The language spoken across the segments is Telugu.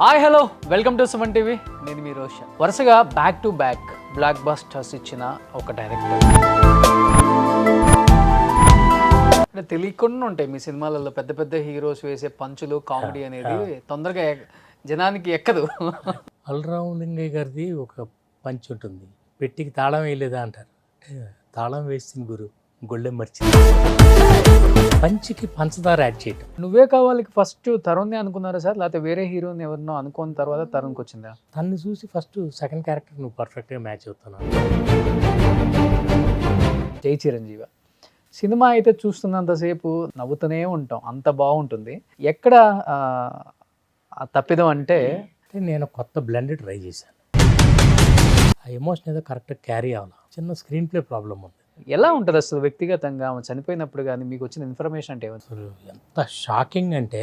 Hi hello welcome to Suman TV. నేను మీ రోషన్. వరుసగా back to back black busters ఇచ్చిన ఒక డైరెక్టర్. అంటే తెలియకుండా ఉంటాయి మీ సినిమాలలో పెద్ద పెద్ద హీరోస్ వేసే పంచులు, కామెడీ అనేది తొందరగా జనానికి ఎక్కదు. అల్రావులింగయ్య గారిది ఒక పంచ్ ఉంటుంది, పెట్టికి తాళం వేయలేదా అంటారు. తాళం వేసింది గురు, గొళ్ళెం మర్చి పంచికి పంచదార యాడ్ చేయటం. నువ్వే కావాలికి ఫస్ట్ తరుణ్ని అనుకున్నారా సార్, లేకపోతే వేరే హీరోని ఎవరినో అనుకున్న తర్వాత తరుణ్కి వచ్చిందా? తన్ని చూసి ఫస్ట్ సెకండ్ క్యారెక్టర్ నువ్వు పర్ఫెక్ట్గా మ్యాచ్ అవుతున్నావు. జై చిరంజీవి సినిమా అయితే చూస్తున్నంతసేపు నవ్వుతూనే ఉంటాం, అంత బాగుంటుంది. ఎక్కడ తప్పిదం అంటే నేను కొత్త బ్లెండ్ ట్రై చేశాను. ఆ ఎమోషన్ ఏదో కరెక్ట్గా క్యారీ అవ్వాలి. చిన్న స్క్రీన్ ప్లే ప్రాబ్లం ఉంది. ఎలా ఉంటుంది అసలు వ్యక్తిగతంగా ఆమె చనిపోయినప్పుడు కానీ మీకు వచ్చిన ఇన్ఫర్మేషన్ అంటే అసలు ఎంత షాకింగ్ అంటే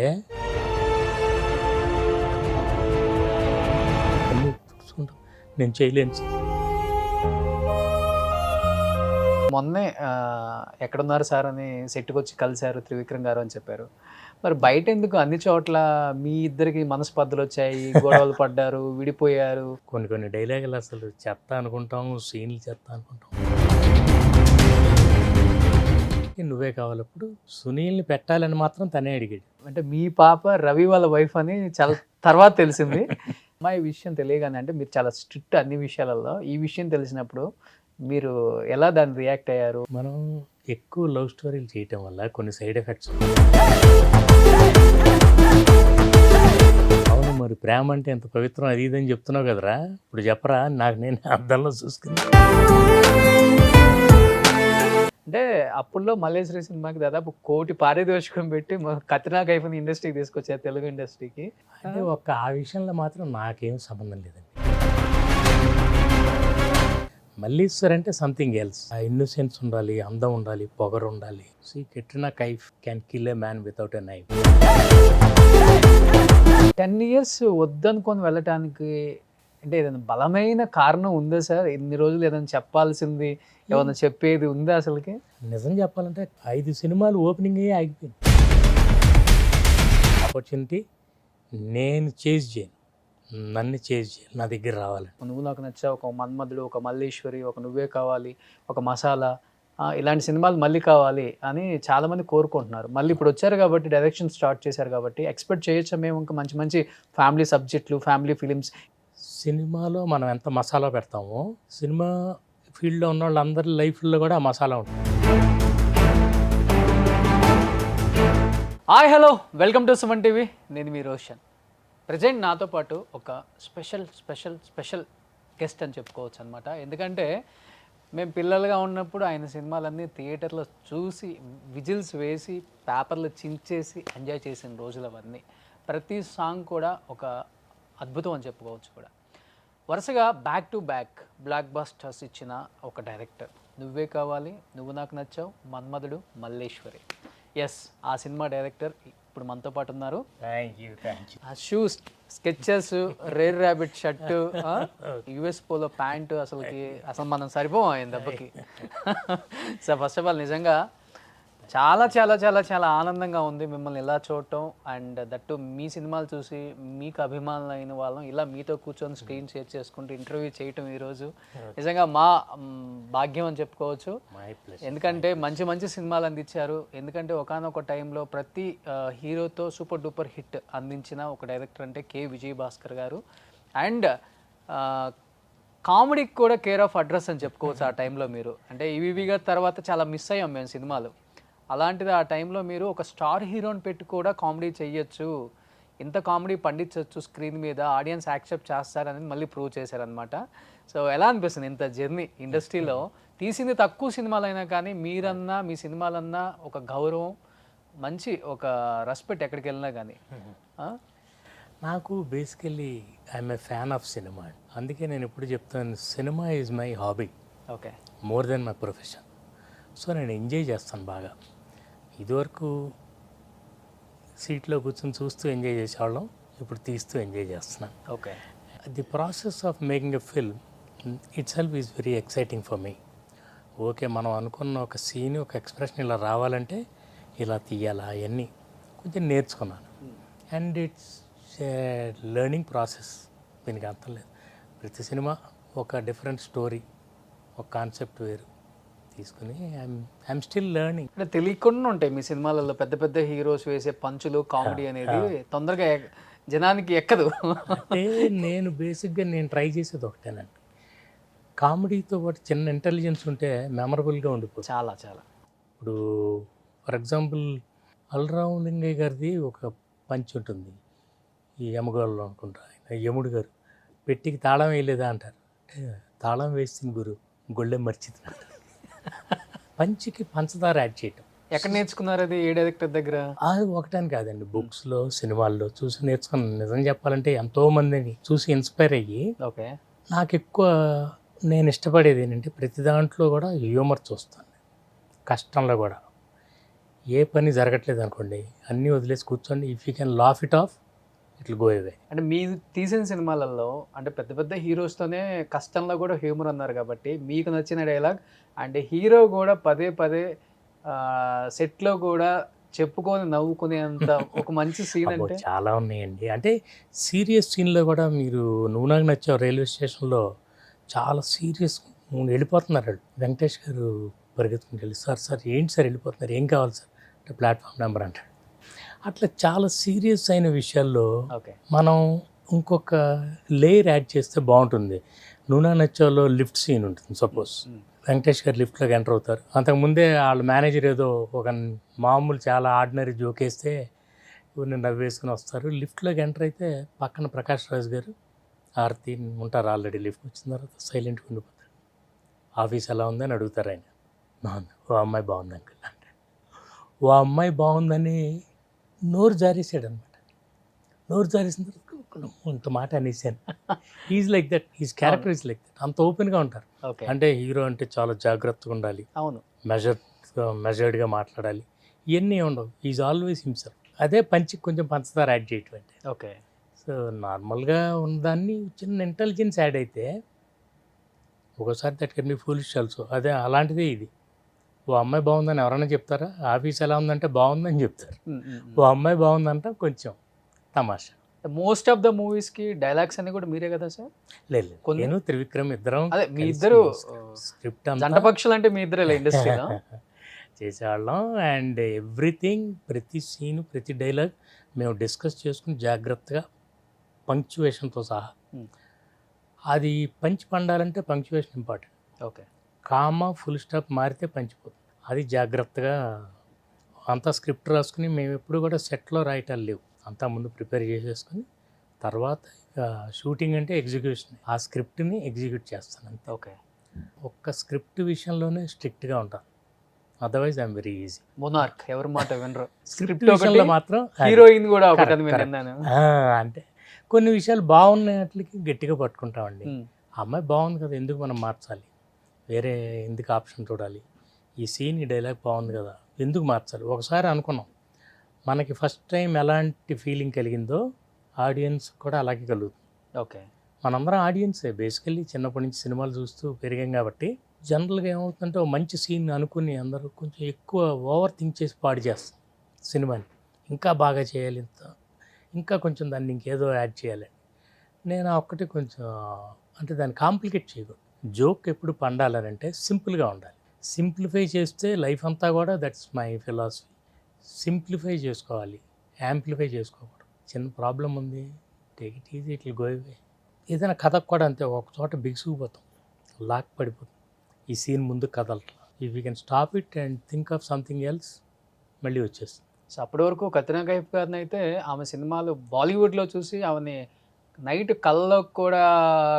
నేను చేయలేను. మొన్నే ఎక్కడున్నారు సార్ అని సెట్కి వచ్చి కలిశారు త్రివిక్రమ్ గారు అని చెప్పారు. మరి బయట ఎందుకు అన్ని చోట్ల మీ ఇద్దరికి మనస్పర్ధలు వచ్చాయి, గొడవలు పడ్డారు, విడిపోయారు? కొన్ని డైలాగులు అసలు చెత్త అనుకుంటాం, సీన్లు చెత్త అనుకుంటాం. నువ్వే కావాలప్పుడు సునీల్ని పెట్టాలని మాత్రం తనే అడిగాడు. అంటే మీ పాప రవి వాళ్ళ వైఫ్ అని చాలా తర్వాత తెలిసింది. అమ్మాయి విషయం తెలియగానే, అంటే మీరు చాలా స్ట్రిక్ట్ అన్ని విషయాలలో, ఈ విషయం తెలిసినప్పుడు మీరు ఎలా దాన్ని రియాక్ట్ అయ్యారు? మనం ఎక్కువ లవ్ స్టోరీలు చేయటం వల్ల కొన్ని సైడ్ ఎఫెక్ట్స్. అవును, మరి ప్రేమ అంటే ఎంత పవిత్రం అది ఇదని చెప్తున్నావు కదరా, ఇప్పుడు చెప్పరా నాకు నేను అద్దంలో చూసుకుని. అంటే అప్పుల్లో మల్లేశ్వరి సినిమాకి దాదాపు 1 కోటి పారితోషికం పెట్టి కత్రినా కైఫ్ని ఇండస్ట్రీకి తీసుకొచ్చారు, తెలుగు ఇండస్ట్రీకి. అంటే ఆ విషయంలో మాత్రం నాకేం సంబంధం లేదండి. మల్లీశ్వర్ అంటే సంథింగ్ ఎల్స్. ఆ ఇన్నోసెన్స్ ఉండాలి, అందం ఉండాలి, పొగరు ఉండాలి. Katrina Kaif can kill a man without a knife. 10 years వద్దనుకొని వెళ్ళటానికి అంటే ఏదైనా బలమైన కారణం ఉందా సార్? ఇన్ని రోజులు ఏదైనా చెప్పాల్సింది, ఏమన్నా చెప్పేది ఉందా అసలుకి? నిజం చెప్పాలంటే 5 సినిమాలు ఓపెనింగ్ అయ్యి ఆగిపోయింది. ఆపర్చునిటీ నేను చేజ్ చేయను, నన్ను చేజ్ చేయాలి, నా దగ్గర రావాలి. నువ్వు నాకు నచ్చా, ఒక మన్మధుడు, ఒక మల్లేశ్వరి, ఒక నువ్వే కావాలి, ఒక మసాలా, ఇలాంటి సినిమాలు మళ్ళీ కావాలి అని చాలామంది కోరుకుంటున్నారు. మళ్ళీ ఇప్పుడు వచ్చారు కాబట్టి, డైరెక్షన్ స్టార్ట్ చేశారు కాబట్టి ఎక్స్పెక్ట్ చేయొచ్చా మేము ఇంకా మంచి మంచి ఫ్యామిలీ సబ్జెక్టులు, ఫ్యామిలీ ఫిలిమ్స్? సినిమాలో మనం ఎంత మసాలా పెడతామో సినిమా ఫీల్డ్లో ఉన్న వాళ్ళందరి లైఫ్లో కూడా ఆ మసాలా ఉంటుంది. Hi hello welcome to Suman TV. నేను మీ రోషన్. ప్రజెంట్ నాతో పాటు ఒక స్పెషల్ గెస్ట్ అని చెప్పుకోవచ్చు అనమాట. ఎందుకంటే మేము పిల్లలుగా ఉన్నప్పుడు ఆయన సినిమాలన్నీ థియేటర్లో చూసి, విజిల్స్ వేసి, పేపర్లు చించేసి ఎంజాయ్ చేసిన రోజులు అవన్నీ. ప్రతి సాంగ్ కూడా ఒక అద్భుతం అని చెప్పుకోవచ్చు కూడా. వరుసగా back to back black busters ఇచ్చిన ఒక డైరెక్టర్. నువ్వే కావాలి, నువ్వు నాకు నచ్చావు, మన్మధుడు, మల్లేశ్వరి. ఎస్, ఆ సినిమా డైరెక్టర్ ఇప్పుడు మనతో పాటు ఉన్నారు. ఆ shoes, sketches, rare rabbit shirt, US polo pant, అసలు మనం సరిపోం ఆయన దెబ్బకి. సో ఫస్ట్ ఆఫ్ ఆల్ నిజంగా చాలా చాలా చాలా చాలా ఆనందంగా ఉంది మిమ్మల్ని ఇలా చూడటం. అండ్ దట్టు మీ సినిమాలు చూసి మీకు అభిమానులు అయిన వాళ్ళం ఇలా మీతో కూర్చొని స్క్రీన్ షేర్ చేసుకుంటూ ఇంటర్వ్యూ చేయటం ఈరోజు నిజంగా మా భాగ్యం అని చెప్పుకోవచ్చు. ఎందుకంటే మంచి మంచి సినిమాలు అందించారు. ఎందుకంటే ఒకానొక టైంలో ప్రతి హీరోతో సూపర్ డూపర్ హిట్ అందించిన ఒక డైరెక్టర్ అంటే కె విజయ్ భాస్కర్ గారు. అండ్ కామెడీకి కూడా కేర్ ఆఫ్ అడ్రస్ అని చెప్పుకోవచ్చు ఆ టైంలో మీరు. అంటే ఈవీవి గారి తర్వాత చాలా మిస్ అయ్యాం మేము సినిమాలు. అలాంటిది ఆ టైంలో మీరు ఒక స్టార్ హీరోని పెట్టి కూడా కామెడీ చెయ్యొచ్చు, ఇంత కామెడీ పండించవచ్చు స్క్రీన్ మీద, ఆడియన్స్ యాక్సెప్ట్ చేస్తారనేది మళ్ళీ ప్రూవ్ చేశారనమాట. సో ఎలా అనిపిస్తుంది ఇంత జర్నీ ఇండస్ట్రీలో? తీసింది తక్కువ సినిమాలైనా కానీ మీరన్నా, మీ సినిమాలన్నా ఒక గౌరవం, మంచి ఒక రెస్పెక్ట్ ఎక్కడికి వెళ్ళినా కానీ. నాకు basically I'm a fan of cinema. అందుకే నేను ఎప్పుడు చెప్తాను, cinema is my hobby. Okay, more than my profession. So నేను ఎంజాయ్ చేస్తాను బాగా. ఇదివరకు సీట్లో కూర్చొని చూస్తూ ఎంజాయ్ చేసేవాళ్ళం, ఇప్పుడు తీస్తూ ఎంజాయ్ చేస్తున్నాను. Okay, the process of making a film it self is very exciting for me. Okay, మనం అనుకున్న ఒక సీన్, ఒక ఎక్స్ప్రెషన్ ఇలా రావాలంటే ఇలా తీయాలా, అవన్నీ కొంచెం నేర్చుకున్నాను. అండ్ ఇట్స్ లెర్నింగ్ ప్రాసెస్, దీనికి అంతం లేదు. ప్రతి సినిమా ఒక డిఫరెంట్ స్టోరీ, ఒక కాన్సెప్ట్ వేరు తీసుకుని ఐఎమ్ స్టిల్ లెర్నింగ్. అంటే తెలియకుండా ఉంటాయి మీ సినిమాలలో పెద్ద పెద్ద హీరోస్ వేసే పంచులు, కామెడీ అనేది తొందరగా జనానికి ఎక్కదు. అంటే నేను బేసిక్గా నేను ట్రై చేసేది ఒకటేనండి, కామెడీతో పాటు చిన్న ఇంటెలిజెన్స్ ఉంటే మెమరబుల్గా ఉండిపోతుంది. చాలా చాలా. ఇప్పుడు ఫర్ ఎగ్జాంపుల్ అల్రావు లింగయ్య గారిది ఒక పంచ్ ఉంటుంది, ఈ యమగోళలో అనుకుంటా, ఆయన యముడు గారు పెట్టికి తాళం వేయలేదా అంటారు. అంటే తాళం వేసింది గురు, గొళ్ళెం మర్చిపోతున్నాడు. పంచికి పంచదార యాడ్ చేయటం ఎక్కడ నేర్చుకున్నారు అది? ఏ డైరెక్టర్ దగ్గర? అది ఒకటాని కాదండి, బుక్స్లో సినిమాల్లో చూసి నేర్చుకున్నాను. నిజం చెప్పాలంటే ఎంతోమందిని చూసి ఇన్స్పైర్ అయ్యి, ఓకే, నాకు ఎక్కువ నేను ఇష్టపడేది ఏంటంటే ప్రతి దాంట్లో కూడా హ్యూమర్ చూస్తాను. కష్టంలో కూడా ఏ పని జరగట్లేదు అనుకోండి, అన్నీ వదిలేసి కూర్చోండి, if you can laugh it of it will go away. అంటే మీరు తీసిన సినిమాలలో అంటే పెద్ద పెద్ద హీరోస్తోనే కష్టంలో కూడా హ్యూమర్ అన్నారు కాబట్టి మీకు నచ్చిన డైలాగ్ అంటే హీరో కూడా పదే పదే సెట్లో కూడా చెప్పుకొని నవ్వుకునేంత ఒక మంచి సీన్ అంటే? చాలా ఉన్నాయండి. అంటే సీరియస్ సీన్లో కూడా మీరు నువ్వు నాకు నచ్చావు రైల్వే స్టేషన్లో చాలా సీరియస్ వెళ్ళిపోతున్నారు వాళ్ళు. వెంకటేష్ గారు పరిగెత్తుకుని వెళ్ళి, సార్ సార్ ఏంటి సార్ వెళ్ళిపోతున్నారు, ఏం కావాలి సార్ అంటే ప్లాట్ఫామ్ నెంబర్ అంటాడు. అట్లా చాలా సీరియస్ అయిన విషయాల్లో ఓకే, మనం ఇంకొక లేయర్ యాడ్ చేస్తే బాగుంటుంది. నూనె నచ్చాలో లిఫ్ట్ సీన్ ఉంటుంది సపోజ్, వెంకటేష్ గారు లిఫ్ట్లోకి ఎంటర్ అవుతారు. అంతకుముందే వాళ్ళ మేనేజర్ ఏదో ఒక మామూలు చాలా ఆర్డినరీ జోక్ వేస్తే ఇవన్నీ నవ్వేసుకుని వస్తారు. లిఫ్ట్లోకి ఎంటర్ అయితే పక్కన ప్రకాష్ రాజ్ గారు ఆర్తి ఉంటారు ఆల్రెడీ. లిఫ్ట్ వచ్చిన తర్వాత సైలెంట్గా ఉండిపోతారు. ఆఫీస్ ఎలా ఉందని అడుగుతారు ఆయన. బాగుంది, ఓ అమ్మాయి బాగుంది అంకుల్ అంటే, ఓ అమ్మాయి బాగుందని నోరు జారేసాడు అనమాట. నోరు జారేసిన తర్వాత ఇంత మాట అనేసాను. Is like that, is character is like that. అంత ఓపెన్గా ఉంటారు. అంటే హీరో అంటే చాలా జాగ్రత్తగా ఉండాలి, అవును, మెజర్డ్గా మాట్లాడాలి, ఇవన్నీ ఉండవు. Is always himself. అదే పంచికి కొంచెం పంచదార యాడ్ చేయటం అంటే. ఓకే, సో నార్మల్గా ఉన్నదాన్ని చిన్న ఇంటెలిజెన్స్ యాడ్ అయితే ఒకసారి that can be foolish also. అదే అలాంటిదే ఇది. ఓ అమ్మాయి బాగుందని ఎవరైనా చెప్తారా? ఆఫీస్ ఎలా ఉందంటే బాగుందని చెప్తారు. ఓ అమ్మాయి బాగుందంట కొంచెం తమాషా. మోస్ట్ ఆఫ్ ద మూవీస్ కి డైలాగ్స్ అన్ని కూడా మీరే కదా సార్? లేదు, నేను త్రివిక్రమ్ ఇద్దరం అదే మీ ఇద్దరు స్క్రిప్ట్ జంట పక్షులు అంటే మీ ఇద్దరే ఇండస్ట్రీలో చేసేవాళ్ళం. అండ్ ఎవ్రీథింగ్, ప్రతి సీను ప్రతి డైలాగ్ మేము డిస్కస్ చేసుకుని జాగ్రత్తగా పంక్చువేషన్తో సహా. అది పంచి పండాలంటే punctuation important. Okay, comma full stop మారితే పంచిపోతుంది. అది జాగ్రత్తగా అంతా స్క్రిప్ట్ రాసుకుని, మేము ఎప్పుడు కూడా సెట్లో రాయటాలు లేవు, అంతా ముందు ప్రిపేర్ చేసేసుకుని తర్వాత షూటింగ్ అంటే ఎగ్జిక్యూషన్, ఆ స్క్రిప్ట్ని ఎగ్జిక్యూట్ చేస్తాను అంతే. ఓకే, ఒక్క స్క్రిప్ట్ విషయంలోనే స్ట్రిక్ట్గా ఉంటాను, otherwise I'm very easy. Monarch ఎవరి మాట వినరు. స్క్రిప్ట్ విషయంలో మాత్రం హీరోయిన్ కూడా ఒకటి అంటే కొన్ని విషయాలు బాగున్నట్లకి గట్టిగా పట్టుకుంటామండి. అమ్మాయి బాగుంది కదా, ఎందుకు మనం మార్చాలి, వేరే ఎందుకు ఆప్షన్ చూడాలి, ఈ సీన్ ఈ డైలాగ్ బాగుంది కదా ఎందుకు మార్చాలి. ఒకసారి అనుకున్నాం, మనకి ఫస్ట్ టైం ఎలాంటి ఫీలింగ్ కలిగిందో ఆడియన్స్ కూడా అలాగే కలుగుతుంది. ఓకే, మనందరం ఆడియన్సే బేసికల్లీ, చిన్నప్పటి నుంచి సినిమాలు చూస్తూ పెరిగాం కాబట్టి జనరల్గా ఏమవుతుందంటే ఒక మంచి సీన్ అనుకుని అందరూ కొంచెం ఎక్కువ ఓవర్ థింక్ చేసి పాడు చేస్తాం సినిమాని. ఇంకా బాగా చేయాలి, ఇంకా కొంచెం దాన్ని ఇంకేదో యాడ్ చేయాలి. నేను ఒక్కటి కొంచెం అంటే దాన్ని కాంప్లికేట్ చేయకూడదు. జోక్ ఎప్పుడు పండాలనంటే సింపుల్గా ఉండాలి. సింప్లిఫై చేస్తే లైఫ్ అంతా కూడా, దట్స్ మై ఫిలాసఫీ. సింప్లిఫై చేసుకోవాలి, యాంప్లిఫై చేసుకోకూడదు. చిన్న ప్రాబ్లం ఉంది, take it easy, it will go away. ఏదైనా కథకు కూడా అంతే, ఒక చోట బిగుసుకుపోతాం, లాక్ పడిపోతాం, ఈ సీన్ ముందు కదలట్లా. If you can stop it and think of something else, మళ్ళీ వచ్చేస్తుంది. సో అప్పటి వరకు కత్రినా కైఫ్ గారిని అయితే ఆమె సినిమాలు బాలీవుడ్లో చూసి ఆమెని నైట్ కళ్ళకు కూడా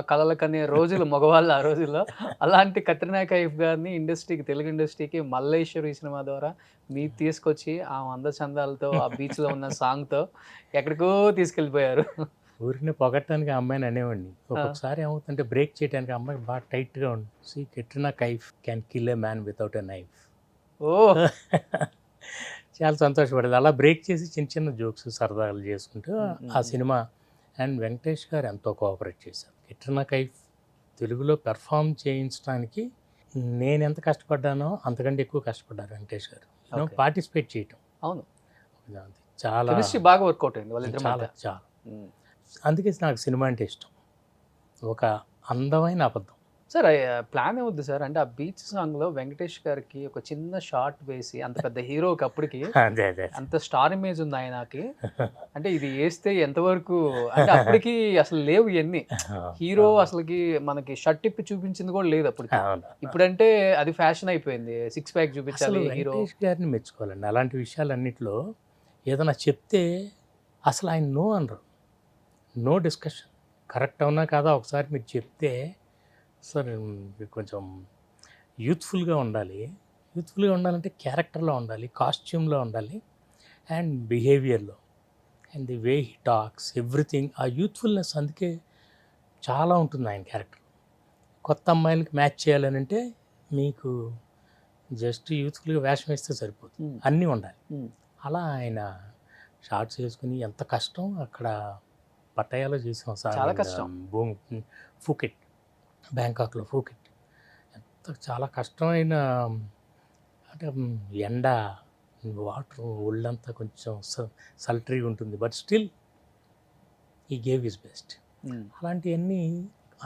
కళలు కనే రోజులు మగవాళ్ళు ఆ రోజుల్లో. అలాంటి కత్రినా కైఫ్ గారిని ఇండస్ట్రీకి, తెలుగు ఇండస్ట్రీకి మల్లేశ్వరి సినిమా ద్వారా మీరు తీసుకొచ్చి ఆమె అందచందాలతో ఆ బీచ్లో ఉన్న సాంగ్తో ఎక్కడికో తీసుకెళ్ళిపోయారు. ఊరిని పొగట్టడానికి ఆ అమ్మాయిని అనేవాడిని. ఒక్కొక్కసారి ఏమవుతుందంటే బ్రేక్ చేయడానికి అమ్మాయి బాగా టైట్గా ఉంది. See Katrina Kaif can kill a man without a knife. ఓ చాలా సంతోషపడేది. అలా బ్రేక్ చేసి చిన్న చిన్న జోక్స్ సరదాలు చేసుకుంటూ ఆ సినిమా. అండ్ వెంకటేష్ గారు ఎంతో కోఆపరేట్ చేశారు. కత్రినా కైఫ్ తెలుగులో పెర్ఫామ్ చేయించడానికి నేను ఎంత కష్టపడ్డానో అంతకంటే ఎక్కువ కష్టపడ్డారు వెంకటేష్ గారు. పార్టిసిపేట్ చేయటం. అవును, చాలా బాగా వర్కౌట్ అయింది వాళ్ళిద్దరి చాలా మధ్య. చాలా అందుకే నాకు సినిమా అంటే ఇష్టం. ఒక అందమైన అబద్ధం. సార్ ప్లాన్ ఏమవుద్ది సార్ అంటే ఆ బీచ్ సాంగ్లో వెంకటేష్ గారికి ఒక చిన్న షార్ట్ వేసి అంత పెద్ద హీరోకి అప్పటికి అదే అదే అంత స్టార్ ఇమేజ్ ఉంది ఆయనకి. అంటే ఇది వేస్తే ఎంతవరకు అంటే అప్పటికి అసలు లేవు ఇవన్నీ. హీరో అసలుకి మనకి షర్ట్ ఇప్పి చూపించింది కూడా లేదు అప్పటికి. అవును. ఇప్పుడంటే అది ఫ్యాషన్ అయిపోయింది. సిక్స్ ప్యాక్ అసలు చూపించాలి హీరో. వెంకటేష్ గారిని మెచ్చుకోవాలండి. అలాంటి విషయాలన్నిటిలో ఏదైనా చెప్తే అసలు ఆయన నో అనరు. No discussion. కరెక్ట్ అవునా కాదా ఒకసారి మీరు చెప్తే సార్ మీరు కొంచెం యూత్ఫుల్గా ఉండాలి. యూత్ఫుల్గా ఉండాలంటే క్యారెక్టర్లో ఉండాలి, కాస్ట్యూమ్లో ఉండాలి అండ్ బిహేవియర్లో and the way he talks everything. ఆ యూత్ఫుల్నెస్ అందుకే చాలా ఉంటుంది ఆయన క్యారెక్టర్. కొత్త అమ్మాయిలకి మ్యాచ్ చేయాలని అంటే మీకు జస్ట్ యూత్ఫుల్గా వేషం వేస్తే సరిపోతుంది, అన్నీ ఉండాలి. అలా ఆయన షార్ట్స్ వేసుకుని ఎంత కష్టం అక్కడ పట్టాయాలో చేసాం సార్. చాలా కష్టం. ఫూకెట్, బ్యాంకాక్లో ఫూకెట్ ఎంత చాలా కష్టమైన అంటే ఎండ, వాటర్, ఒళ్ళంతా కొంచెం సల్టరీగా ఉంటుంది. బట్ స్టిల్ ఈ గేవ్ ఇస్ బెస్ట్. అలాంటివన్నీ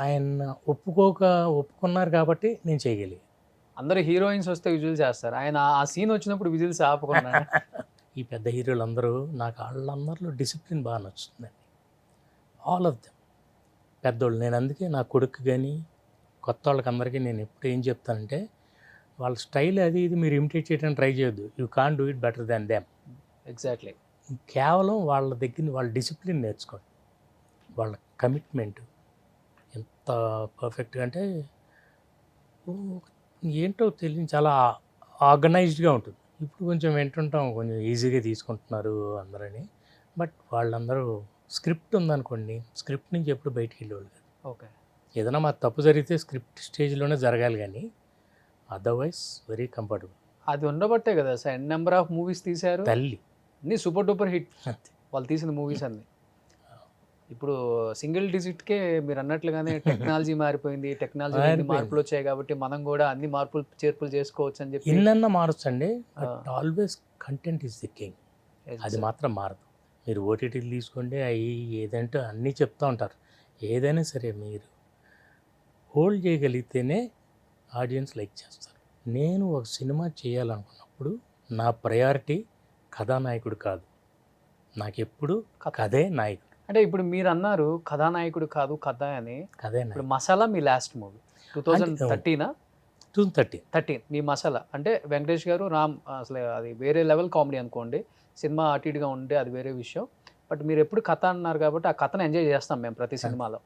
ఆయన ఒప్పుకున్నారు కాబట్టి నేను చేయగలిగాను. అందరూ హీరోయిన్స్ వస్తే విజువల్ చేస్తారు, ఆయన ఆ సీన్ వచ్చినప్పుడు విజిల్స్ ఆపకుండా. ఈ పెద్ద హీరోలు అందరూ నాకు వాళ్ళందరిలో డిసిప్లిన్ బాగా నచ్చుతుందండి. ఆల్ ఆఫ్ దెమ్ పెద్దోళ్ళు. నేను అందుకే నా కొడుకు కానీ కొత్త వాళ్ళకి అందరికీ నేను ఎప్పుడు ఏం చెప్తానంటే వాళ్ళ స్టైల్ అది ఇది మీరు ఇమిటేట్ చేయడానికి ట్రై చేయొద్దు. You can't do it better than them. Exactly. కేవలం వాళ్ళ దగ్గర వాళ్ళ డిసిప్లిన్ నేర్చుకోండి. వాళ్ళ కమిట్మెంట్ ఎంత పర్ఫెక్ట్గా అంటే ఏంటో తెలియని చాలా ఆర్గనైజ్డ్గా ఉంటుంది. ఇప్పుడు కొంచెం వింటుంటాం కొంచెం ఈజీగా తీసుకుంటున్నారు అందరని. బట్ వాళ్ళందరూ స్క్రిప్ట్ ఉందనుకోండి, స్క్రిప్ట్ నుంచి ఎప్పుడు బయటికి వెళ్ళేవాళ్ళు కాదు. ఓకే. ఏదైనా మా తప్పు జరిగితే స్క్రిప్ట్ స్టేజ్లోనే జరగాలి కానీ అదర్వైజ్ వెరీ కంఫర్టబుల్. అది ఉండబట్టే కదా సార్ నెంబర్ ఆఫ్ మూవీస్ తీశారు, తల్లి అన్ని సూపర్ డూపర్ హిట్ అంతే. వాళ్ళు తీసిన మూవీస్ అన్ని. ఇప్పుడు సింగిల్ డిజిట్కే మీరు అన్నట్లుగానే టెక్నాలజీ మారిపోయింది, టెక్నాలజీ మార్పులు వచ్చాయి కాబట్టి మనం కూడా అన్ని మార్పులు చేర్పులు చేసుకోవచ్చు అని చెప్పి. ఎన్నన్నా మారొచ్చండి, but always content is the king. అది మాత్రం మారదు. మీరు ఓటీటీలు తీసుకోండి, అవి ఏదంటే అన్నీ చెప్తూ ఉంటారు. ఏదైనా సరే మీరు హోల్డ్ చేయగలిగితేనే ఆడియన్స్ లైక్ చేస్తారు. నేను ఒక సినిమా చేయాలనుకున్నప్పుడు నా ప్రయారిటీ కథానాయకుడు కాదు, నాకెప్పుడు కథే నాయకుడు. అంటే ఇప్పుడు మీరు అన్నారు కథానాయకుడు కాదు కథ అని. కథే ఇప్పుడు నాయకుడు. మసాలా మీ లాస్ట్ మూవీ 2013 2013 మీ మసాలా అంటే వెంకటేష్ గారు రామ్, అసలు అది వేరే లెవెల్ కామెడీ అనుకోండి. సినిమా అటు ఇటుగా ఉంటే అది వేరే విషయం. బట్ మీరు ఎప్పుడు కథ అన్నారు కాబట్టి ఆ కథను ఎంజాయ్ చేస్తాం మేము ప్రతి సినిమాలో.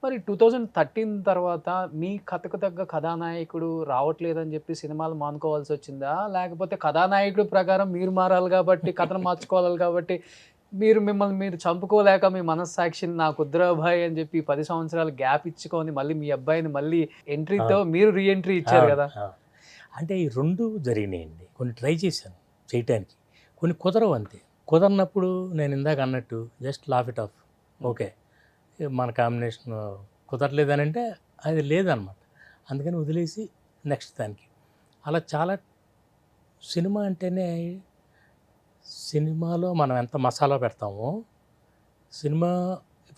మరి 2013 తర్వాత మీ కథకు తగ్గ కథానాయకుడు రావట్లేదని చెప్పి సినిమాలు మానుకోవాల్సి వచ్చిందా, లేకపోతే కథానాయకుడు ప్రకారం మీరు మారాలి కాబట్టి కథను మార్చుకోవాలి కాబట్టి మిమ్మల్ని మీరు చంపుకోలేక మీ మనస్సాక్షిని నా కుద్రాబాయ్ అని చెప్పి 10 సంవత్సరాలు గ్యాప్ ఇచ్చుకొని మళ్ళీ మీ అబ్బాయిని మళ్ళీ ఎంట్రీతో మీరు రీఎంట్రీ ఇచ్చారు కదా? అంటే ఈ రెండు జరిగినాయండి. కొన్ని ట్రై చేశాను చేయటానికి, కొన్ని కుదరవు అంతే. కుదరనప్పుడు నేను ఇందాక అన్నట్టు just laugh it of. Okay మన కాంబినేషన్ కుదరలేదని అంటే అది లేదనమాట. అందుకని వదిలేసి నెక్స్ట్ దానికి. అలా చాలా సినిమా అంటేనే సినిమాలో మనం ఎంత మసాలా పెడతామో సినిమా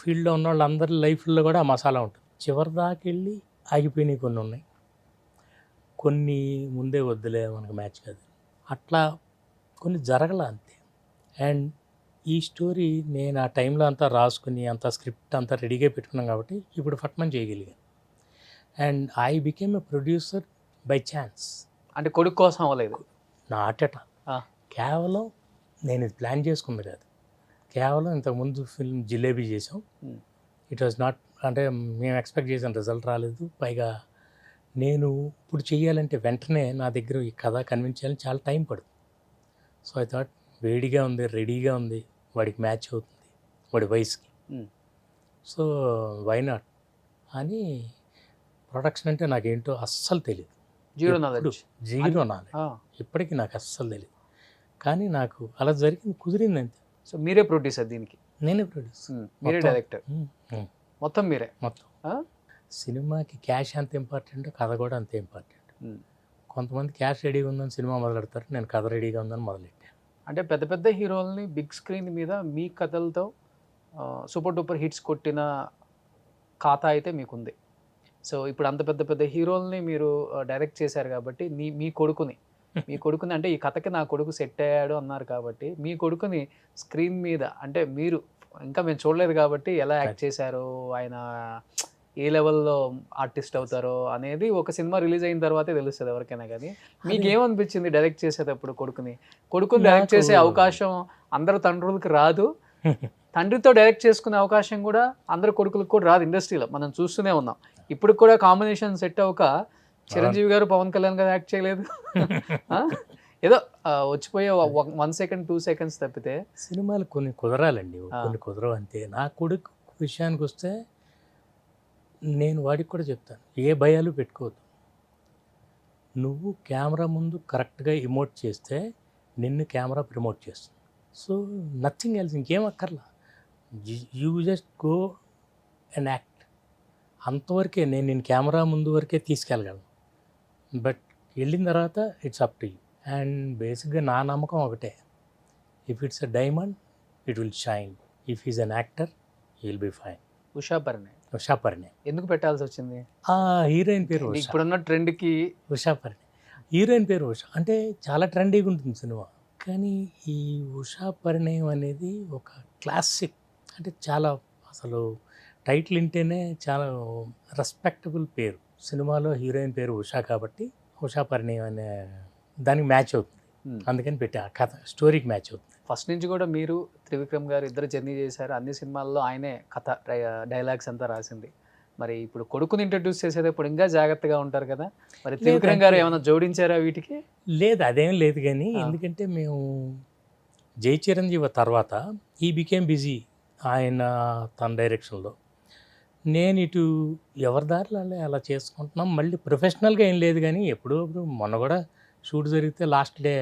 ఫీల్డ్లో ఉన్న వాళ్ళందరి లైఫ్లో కూడా ఆ మసాలా ఉంటుంది. చివరి దాకా వెళ్ళి ఆగిపోయినాయి కొన్ని ఉన్నాయి, కొన్ని ముందే వద్దులే మనకు మ్యాచ్ కాదు, అట్లా కొన్ని జరగల అంతే. అండ్ ఈ స్టోరీ నేను ఆ టైంలో అంతా రాసుకుని అంత స్క్రిప్ట్ అంతా రెడీగా పెట్టుకున్నాం కాబట్టి ఇప్పుడు ఫట్మన్ చేయగలిగాను. And I became a producer by chance. అంటే కొడుకు కోసం అవ్వలేదు, నాటట. కేవలం నేను ఇది ప్లాన్ చేసుకుంది కాదు, కేవలం ఇంతకుముందు ఫిల్మ్ జిలేబీ చేసాం. ఇట్ వాజ్ నాట్ అంటే మేము ఎక్స్పెక్ట్ చేసిన రిజల్ట్ రాలేదు. పైగా నేను ఇప్పుడు చేయాలంటే వెంటనే నా దగ్గర ఈ కథ కన్విన్స్ చేయాలని చాలా టైం పడుతుంది. సో ఐ థాట్ వేడిగా ఉంది, రెడీగా ఉంది, వాడికి మ్యాచ్ అవుతుంది వాడి వయసుకి, సో వై నాట్ అని. ప్రొడక్షన్ అంటే నాకేంటో అస్సలు తెలియదు, జీరో నాలెడ్జ్. ఇప్పటికీ నాకు అస్సలు తెలియదు. కానీ నాకు అలా జరిగింది, కుదిరింది అంతే. సో మీరే ప్రొడ్యూసర్ దీనికి? నేనే ప్రొడ్యూసర్, మీరే డైరెక్టర్, మొత్తం మీరే. మొత్తం సినిమాకి క్యాష్ ఎంత ఇంపార్టెంట్, కథ కూడా అంతే ఇంపార్టెంట్. కొంతమంది క్యాష్ రెడీగా ఉందని సినిమా మొదలెడతారు, నేను కథ రెడీగా ఉందని మొదలెట్టాను. అంటే పెద్ద పెద్ద హీరోల్ని బిగ్ స్క్రీన్ మీద మీ కథలతో సూపర్ డూపర్ హిట్స్ కొట్టిన ఖాతా అయితే మీకుంది. సో ఇప్పుడు అంత పెద్ద పెద్ద హీరోల్ని మీరు డైరెక్ట్ చేశారు కాబట్టి మీ కొడుకుని అంటే ఈ కథకి నా కొడుకు సెట్ అయ్యాడు అన్నారు కాబట్టి మీ కొడుకుని స్క్రీన్ మీద అంటే మీరు ఇంకా మేము చూడలేదు కాబట్టి ఎలా యాక్ట్ చేశారో, ఆయన ఏ లెవెల్లో ఆర్టిస్ట్ అవుతారో అనేది ఒక సినిమా రిలీజ్ అయిన తర్వాతే తెలుస్తుంది ఎవరికైనా. కానీ మీకు ఏమనిపించింది డైరెక్ట్ చేసేటప్పుడు కొడుకుని డైరెక్ట్ చేసే అవకాశం అందరు తండ్రులకు రాదు. తండ్రితో డైరెక్ట్ చేసుకునే అవకాశం కూడా అందరు కొడుకులకు కూడా రాదు ఇండస్ట్రీలో, మనం చూస్తూనే ఉన్నాం. ఇప్పుడు కూడా కాంబినేషన్ సెట్ అవ్వక చిరంజీవి గారు పవన్ కళ్యాణ్ గారు యాక్ట్ చేయలేదు. ఏదో వచ్చిపోయే 1 సెకండ్ 2 సెకండ్స్ తప్పితే సినిమాలు కొన్ని కుదరాలండి, కొన్ని కుదరవు అంతే. నా కొడుకు విషయానికి వస్తే నేను వాడికి కూడా చెప్తాను, ఏ భయాలు పెట్టుకోవద్దు. నువ్వు కెమెరా ముందు కరెక్ట్గా ఇమోట్ చేస్తే నిన్ను కెమెరా ప్రమోట్ చేస్తుంది. సో నథింగ్ ఎల్స్, ఇంకేం అక్కర్లా. You just go and act. అంతవరకే నేను కెమెరా ముందు వరకే తీసుకెళ్ళగలను. బట్ వెళ్ళిన తర్వాత it's up to you. And బేసిక్గా నా నమ్మకం ఒకటే, if it's a diamond it will shine, if is an actor he will be fine. Usha Parinay ఎందుకు పెట్టాల్సి వచ్చింది? ఆ హీరోయిన్ పేరు ఉషా. ఇప్పుడున్న ట్రెండ్కి ఉషా పరిణయ్ హీరోయిన్ పేరు ఉషా. అంటే చాలా ట్రెండీగా ఉంటుంది సినిమా. కానీ ఈ ఉషా పరిణయం అనేది ఒక క్లాసిక్, అంటే చాలా అసలు టైటిల్ వింటేనే చాలా రెస్పెక్టబుల్ పేరు. సినిమాలో హీరోయిన్ పేరు ఉషా కాబట్టి ఉషా పరిణయం అనే దానికి మ్యాచ్ అవుతుంది, అందుకని పెట్టి ఆ కథ స్టోరీకి మ్యాచ్ అవుతుంది. ఫస్ట్ నుంచి కూడా మీరు త్రివిక్రమ్ గారు ఇద్దరు జర్నీ చేశారు, అన్ని సినిమాల్లో ఆయనే కథ డైలాగ్స్ అంతా రాసింది. మరి ఇప్పుడు కొడుకుని ఇంట్రడ్యూస్ చేసేటప్పుడు ఇంకా జాగ్రత్తగా ఉంటారు కదా, మరి త్రివిక్రమ్ గారు ఏమైనా జోడించారా వీటికి? లేదు, అదేం లేదు. కానీ ఎందుకంటే మేము జై చిరంజీవి తర్వాత ఈ బికేమ్ బిజీ ఆయన తన డైరెక్షన్లో, నేను ఇటు ఎవరి దారిలో అలా చేసుకుంటున్నాం. మళ్ళీ ప్రొఫెషనల్గా ఏం లేదు, కానీ ఎప్పుడో మొన్న కూడా షూట్ జరిగితే లాస్ట్ డే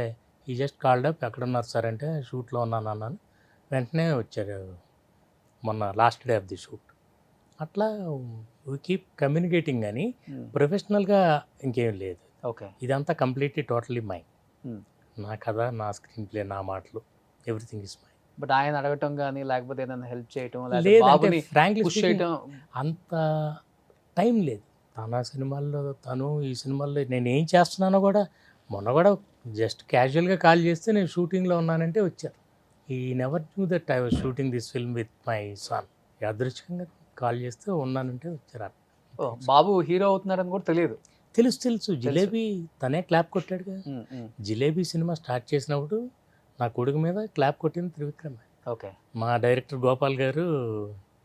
ఈ జస్ట్ కాల్డ్ అప్, ఎక్కడున్నారు సార్ అంటే షూట్లో ఉన్నాను అన్నాను. వెంటనే వచ్చారు మొన్న last day of the shoot. అట్లా వీ కీప్ కమ్యూనికేటింగ్, కానీ ప్రొఫెషనల్గా ఇంకేం లేదు. ఓకే, ఇదంతా కంప్లీట్లీ టోటలీ మైండ్. నా కథ, నా స్క్రీన్ ప్లే, నా మాటలు, ఎవ్రీథింగ్ ఇస్ మైండ్. బట్ ఆయన అడగటం కానీ లేకపోతే ఏదైనా హెల్ప్ చేయటం, లేదంటే ఫ్రాంక్లీ పుష్ చేయటం అంత టైం లేదు. తన సినిమాల్లో తను, ఈ సినిమాల్లో నేను ఏం చేస్తున్నానో కూడా మొన్న కూడా జస్ట్ క్యాజువల్గా కాల్ చేస్తే నేను షూటింగ్లో ఉన్నానంటే వచ్చారు. ఈ never knew that I was shooting this film with my son. యాదృచ్ఛికంగా కాల్ చేస్తే ఉన్నానంటే వచ్చారు. బాబు హీరో అవుతున్నారని కూడా తెలియదు? తెలుసు. జిలేబీ తనే క్లాప్ కొట్టాడుగా. జిలేబీ సినిమా స్టార్ట్ చేసినప్పుడు నా కొడుకు మీద క్లాప్ కొట్టింది త్రివిక్రమ్. ఓకే, మా డైరెక్టర్ గోపాల్ గారు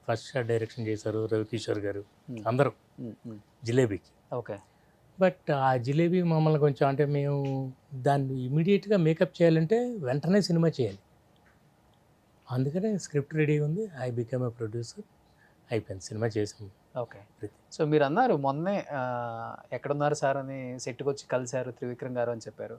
ఫస్ట్ షాట్ డైరెక్షన్ చేశారు, రవికిషోర్ గారు, అందరూ జిలేబీకి. ఓకే, బట్ ఆ జిలేబీ మమ్మల్ని కొంచెం, అంటే మేము దాన్ని ఇమీడియట్గా మేకప్ చేయాలంటే వెంటనే సినిమా చేయాలి, అందుకనే స్క్రిప్ట్ రెడీ ఉంది. ఐ బికమ్ ఏ ప్రొడ్యూసర్, అయిపోయింది, సినిమా చేసాము. ఓకే. సో మీరు అన్నారు మొన్నే ఎక్కడున్నారు సార్ అని సెట్కి వచ్చి కలిశారు త్రివిక్రమ్ గారు అని చెప్పారు.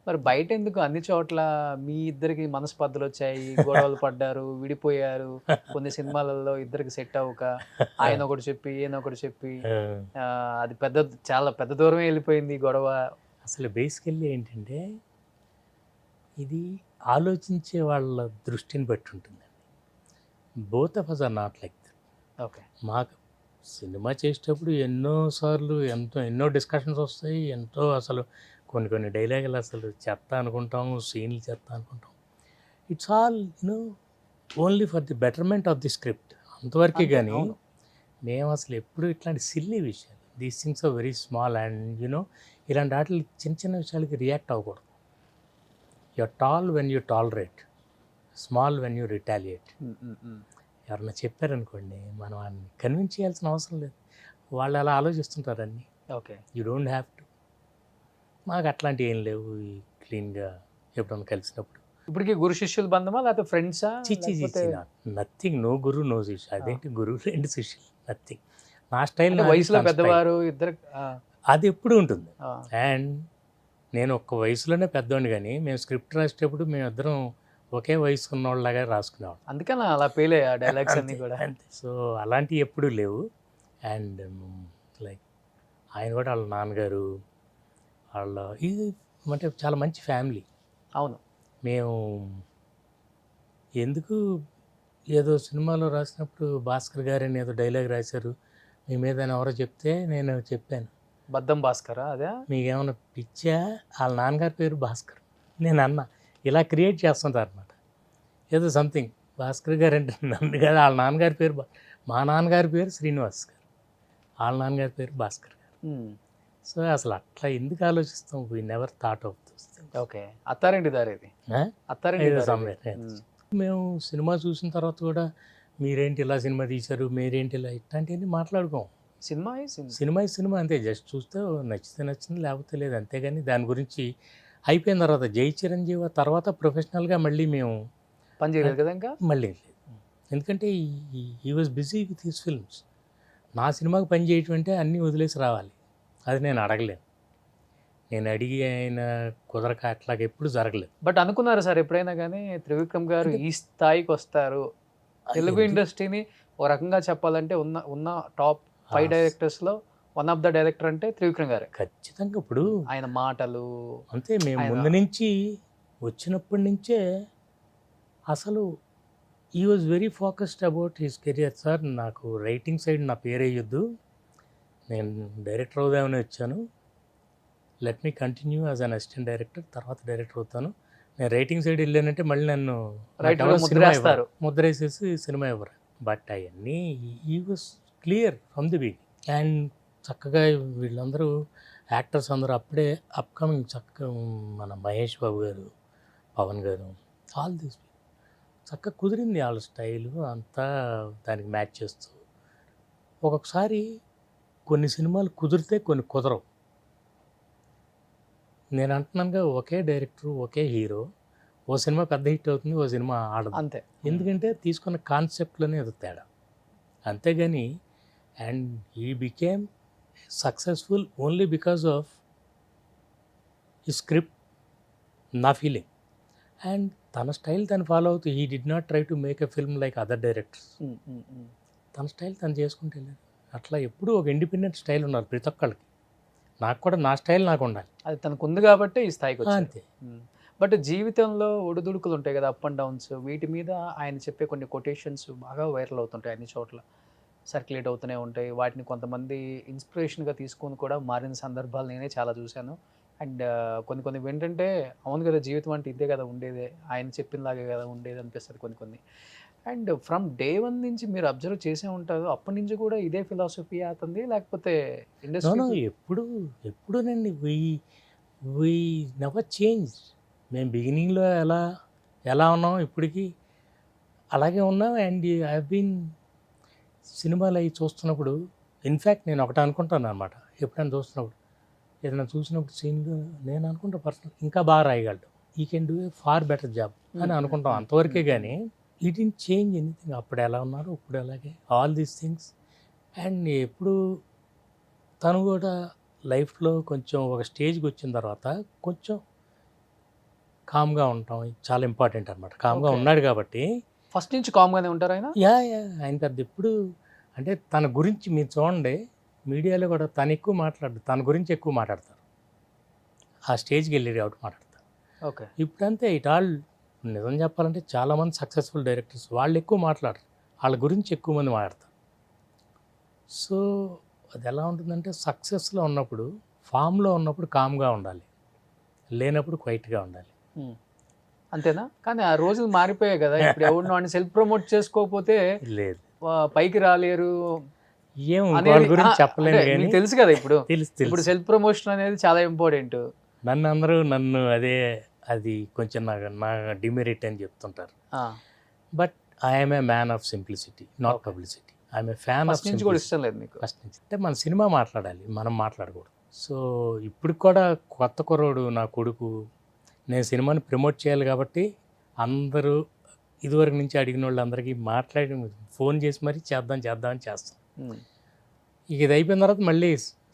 మరి బయట ఎందుకు అన్ని చోట్ల మీ ఇద్దరికి మనస్పర్ధలు వచ్చాయి, గొడవలు పడ్డారు, విడిపోయారు, కొన్ని సినిమాలలో ఇద్దరికి సెట్ అవ్వక ఆయన ఒకటి చెప్పి ఈయన ఒకటి చెప్పి అది చాలా పెద్ద దూరమే వెళ్ళిపోయింది గొడవ. అసలు బేసికల్లీ ఏంటంటే ఇది ఆలోచించే వాళ్ళ దృష్టిని బట్టి ఉంటుందండి. Both of us are not like that. Okay, మాకు సినిమా చేసేటప్పుడు ఎన్నో డిస్కషన్స్ వస్తాయి, ఎంతో అసలు కొన్ని డైలాగులు అసలు చెత్త అనుకుంటాము, సీన్లు చెత్త అనుకుంటాం. It's all only for the betterment of the script, అంతవరకే. కానీ మేము అసలు ఎప్పుడు ఇట్లాంటి సిల్లీ విషయాలు, these things are very small and ఇలాంటి వాటికి చిన్న విషయాలకి రియాక్ట్ అవ్వకూడదు. You're tall when you tolerate, small when you retaliate. ఎవరన్నా చెప్పారనుకోండి, మనం వాళ్ళని కన్విన్స్ చేయాల్సిన అవసరం లేదు, వాళ్ళు అలా ఆలోచిస్తుంటారు అన్నీ. Okay, you don't have to. మాకు అట్లాంటివి ఏం లేవు. క్లీన్గా ఎప్పుడన్నా కలిసినప్పుడు. ఇప్పటికి గురు శిష్యుల బంధమా లేకపోతే ఫ్రెండ్సా? చిచ్చి నథింగ్, నో గురు నో శిష్యు. అదేంటి గురు రెండు శిష్యులు, నథింగ్. నా స్టైల్, వయసులో పెద్దవారు ఇద్దరు, అది ఎప్పుడు ఉంటుంది. అండ్ నేను ఒక్క వయసులోనే పెద్దవాడిని, కానీ మేము స్క్రిప్ట్ రాసేటప్పుడు మేమిద్దరం ఒకే వయసు ఉన్నవాళ్ళలాగా రాసుకునేవాళ్ళం. అందుకని అలా పేలే ఆ డైలాగ్స్ అన్నీ కూడా. అంతే. సో అలాంటివి ఎప్పుడూ లేవు. అండ్ లైక్ ఆయన కూడా వాళ్ళ నాన్నగారు ఇది అంటే చాలా మంచి ఫ్యామిలీ. అవును, మేము ఎందుకు ఏదో సినిమాలో రాసినప్పుడు భాస్కర్ గారని ఏదో డైలాగ్ రాశారు మీ మీద అని ఎవరో చెప్తే నేను చెప్పాను, బద్దం భాస్కరా అదే? మీకేమైనా పిచ్చా, వాళ్ళ నాన్నగారి పేరు భాస్కర్. నేను అన్న ఇలా క్రియేట్ చేస్తుంటారు అనమాట, ఏదో సంథింగ్ భాస్కర్ గారు అంటే నన్ను కాదు, వాళ్ళ నాన్నగారి పేరు మా నాన్నగారి పేరు శ్రీనివాస్ గారు, వాళ్ళ నాన్నగారి పేరు భాస్కర్ గారు. సో అసలు అట్లా ఎందుకు ఆలోచిస్తాం, we never thought of those things. Okay. అత్తారింటి దారి ఇది. అత్తారింటి ఏదో దారి somewhere, ఇది. yes. మేము సినిమా చూసిన తర్వాత కూడా మీరేంటి ఇలా సినిమా తీశారు, మీరేంటి ఇలా, ఇట్లాంటివన్నీ మాట్లాడుకోం. సినిమా ఈ సినిమా. సినిమా ఈ సినిమా అంతే, జస్ట్ చూస్తే నచ్చితే నచ్చింది లేకపోతే లేదు, అంతేగాని దాని గురించి అయిపోయిన తర్వాత జై చిరంజీవి తర్వాత ప్రొఫెషనల్గా మళ్ళీ మేము పని చేయలేదు కదా ఇంకా. మళ్ళీ లేదు, ఎందుకంటే ఈ was busy with his films. నా సినిమాకి పని చేయటం అంటే అన్నీ వదిలేసి రావాలి, అది నేను అడగలేను, నేను అడిగి ఆయన కుదరక అట్లాగ ఎప్పుడు జరగలేదు. బట్ అనుకున్నారు సార్ ఎప్పుడైనా కానీ త్రివిక్రమ్ గారు ఈ స్థాయికి వస్తారు, తెలుగు ఇండస్ట్రీని ఒక రకంగా చెప్పాలంటే ఉన్న టాప్ 5 డైరెక్టర్స్లో వన్ ఆఫ్ ద డైరెక్టర్ అంటే త్రివిక్రమ్ గారే. ఖచ్చితంగా. ఇప్పుడు ఆయన మాటలు అంతే, మేము ముందు నుంచి వచ్చినప్పటి నుంచే అసలు ఈ was very focused about his career. Sir నాకు రైటింగ్ సైడ్ నా పేరు వేయొద్దు, నేను డైరెక్టర్ అవుదామని వచ్చాను, let me continue as an assistant director, తర్వాత డైరెక్టర్ అవుతాను. నేను రైటింగ్ సైడ్ వెళ్ళానంటే మళ్ళీ నన్ను ముద్రేస్తారు, ముద్రేసేసి సినిమా ఇవ్వరు. బట్ అవన్నీ ఈ was clear from the beginning. And చక్కగా వీళ్ళందరూ యాక్టర్స్ అందరూ అప్పుడే అప్కమింగ్, చక్కగా మన మహేష్ బాబు గారు, పవన్ గారు, ఆల్ దీస్ చక్కగా కుదిరింది వాళ్ళ స్టైలు అంతా దానికి మ్యాచ్ చేస్తూ. ఒక్కొక్కసారి కొన్ని సినిమాలు కుదిరితే కొన్ని కుదరవు. నేను అంటున్నానుగా, ఒకే డైరెక్టర్ ఒకే హీరో, ఓ సినిమా పెద్ద హిట్ అవుతుంది, ఓ సినిమా ఆడదు అంతే. ఎందుకంటే తీసుకున్న కాన్సెప్ట్లోనే అది తేడా, అంతేగాని. And he became successful only because of ఈ స్క్రిప్ట్, నా ఫీలింగ్. అండ్ తన స్టైల్ తను ఫాలో అవుతూ, he did not try to make a film like other directors. తన స్టైల్ తను చేసుకుంటే వెళ్ళారు. అట్లా ఎప్పుడూ ఒక ఇండిపెండెంట్ స్టైల్ ఉన్నారు ప్రతి ఒక్కళ్ళకి. నాకు కూడా నా స్టైల్ నాకు ఉండాలి, అది తనకు ఉంది కాబట్టి ఈ స్థాయికి వచ్చారు. అంతే. బట్ జీవితంలో ఒడిదుడుకులు ఉంటాయి కదా, అప్ అండ్ డౌన్స్, వీటి మీద ఆయన చెప్పే కొన్ని కొటేషన్స్ బాగా వైరల్ అవుతుంటాయి, అన్ని చోట్ల సర్క్యులేట్ అవుతూనే ఉంటాయి. వాటిని కొంతమంది ఇన్స్పిరేషన్గా తీసుకొని కూడా మారిన సందర్భాలు నేనే చాలా చూశాను. అండ్ కొన్ని ఏంటంటే, అవును కదా జీవితం అంటే ఇదే కదా ఉండేదే, ఆయన చెప్పినలాగే కదా ఉండేది అనిపిస్తుంది కొన్ని. అండ్ ఫ్రమ్ డే 1 నుంచి మీరు అబ్జర్వ్ చేసే ఉంటారు, అప్పటి నుంచి కూడా ఇదే ఫిలాసఫీ అవుతుంది, లేకపోతే ఇండస్ట్రీ ఎప్పుడునండి వీ నెవర్ చేంజ్. మేము బిగినింగ్లో ఎలా ఉన్నాం ఇప్పటికీ అలాగే ఉన్నాం. అండ్ ఐ బీన్ సినిమాలు అవి చూస్తున్నప్పుడు, ఇన్ఫ్యాక్ట్ నేను ఒకటి అనుకుంటాను అనమాట, ఎప్పుడైనా చూస్తున్నప్పుడు, ఏదైనా చూసినప్పుడు సీన్లు నేను అనుకుంటా పర్సనల్ ఇంకా బాగా రాయగలడు, he can do a far better job అని అనుకుంటాం, అంతవరకే. కానీ ఇట్ డిడ్ చేంజ్ ఎనీథింగ్. అప్పుడు ఎలా ఉన్నారు ఇప్పుడు అలాగే, ఆల్ దీస్ థింగ్స్. అండ్ ఎప్పుడు తను కూడా లైఫ్లో కొంచెం ఒక స్టేజ్కి వచ్చిన తర్వాత కొంచెం కామ్గా ఉంటాం చాలా ఇంపార్టెంట్ అనమాట. కామ్గా ఉన్నాడు కాబట్టి ఫస్ట్ నుంచి కామ్గానే ఉంటారు ఆయన. ఆయన పెద్ద ఎప్పుడు అంటే తన గురించి మీరు చూడండి, మీడియాలో కూడా తను ఎక్కువ మాట్లాడు, తన గురించి ఎక్కువ మాట్లాడతారు, ఆ స్టేజ్కి వెళ్ళి కాబట్టి మాట్లాడతారు. ఓకే. ఇప్పుడంతే ఇట్ ఆల్ నిజం చెప్పాలంటే చాలామంది సక్సెస్ఫుల్ డైరెక్టర్స్ వాళ్ళు ఎక్కువ మాట్లాడరు, వాళ్ళ గురించి ఎక్కువ మంది మాట్లాడతారు. సో అది ఎలా ఉంటుందంటే, సక్సెస్లో ఉన్నప్పుడు, ఫామ్లో ఉన్నప్పుడు కామ్గా ఉండాలి, లేనప్పుడు క్వైట్గా ఉండాలి. అంతేనా? కానీ ఆ రోజులు మారిపోయాయి కదా, ఇప్పుడు ఎవరినో అని సెల్ఫ్ ప్రమోట్ చేసుకోకపోతే లేదు, పైకి రాలేరు ఏం వాళ్ళ గురించి చెప్పలేను కానీ తెలుసు కదా. ఇప్పుడు తెలుసు సెల్ఫ్ ప్రమోషన్ అనేది చాలా ఇంపార్టెంట్. నన్ను అది కొంచెం నా డిమెరిట్ అని చెప్తుంటారు. But I'm a man of simplicity, not publicity. I'm a fan of నుంచి కూడా ఇష్టం లేదు మీకు ఫస్ట్ నుంచి. అంటే మన సినిమా మాట్లాడాలి, మనం మాట్లాడకూడదు. సో ఇప్పుడు కూడా కొత్త కుర్రోడు నా కొడుకు, నేను సినిమాని ప్రమోట్ చేయాలి కాబట్టి అందరూ ఇదివరకు నుంచి అడిగిన వాళ్ళందరికీ మాట్లాడి ఫోన్ చేసి మరీ చేద్దామని చేస్తాం. ఇక ఇది అయిపోయిన తర్వాత మళ్ళీ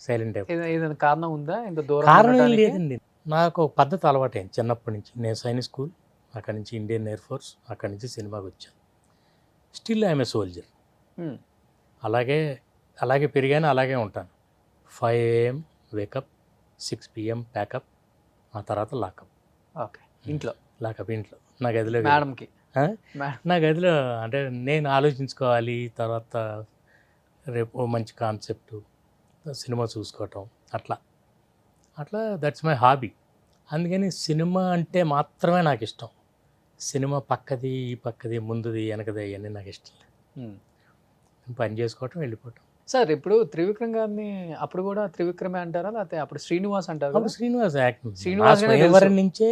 సైలెంట్ అయిపోయింది. ఏదైనా కారణం ఉందా? ఇంత దూరం కారణం ఏం లేదండి, నాకు ఒక పద్ధతి అలవాటైంది చిన్నప్పటి నుంచి. నేను సైనిక్ స్కూల్, అక్కడి నుంచి ఇండియన్ ఎయిర్ ఫోర్స్, అక్కడి నుంచి సినిమాకి వచ్చాను. Still I'm a soldier. అలాగే పెరిగాను, అలాగే ఉంటాను. 5 AM వేకప్, 6 PM ప్యాకప్, ఆ తర్వాత లాకప్. ఓకే. ఇంట్లో లాకప్, ఇంట్లో నా గదిలో మేడంకి నా గదిలో అంటే నేను ఆలోచించుకోవాలి, తర్వాత రేపు ఓ మంచి కాన్సెప్ట్ సినిమా చూసుకోవటం అట్లా అట్లా దట్స్ మై హాబీ. అందుకని సినిమా అంటే మాత్రమే నాకు ఇష్టం. సినిమా పక్కది ఈ పక్కది ముందుది వెనకది అవన్నీ నాకు ఇష్టం లేదు. పని చేసుకోవటం వెళ్ళిపోవటం. సార్ ఇప్పుడు త్రివిక్రమ్ గారిని అప్పుడు కూడా త్రివిక్రమే అంటారా, లేకపోతే అప్పుడు శ్రీనివాస్ అంటారు అప్పుడు శ్రీనివాస్ యాక్టింగ్ శ్రీనివాస్ గానే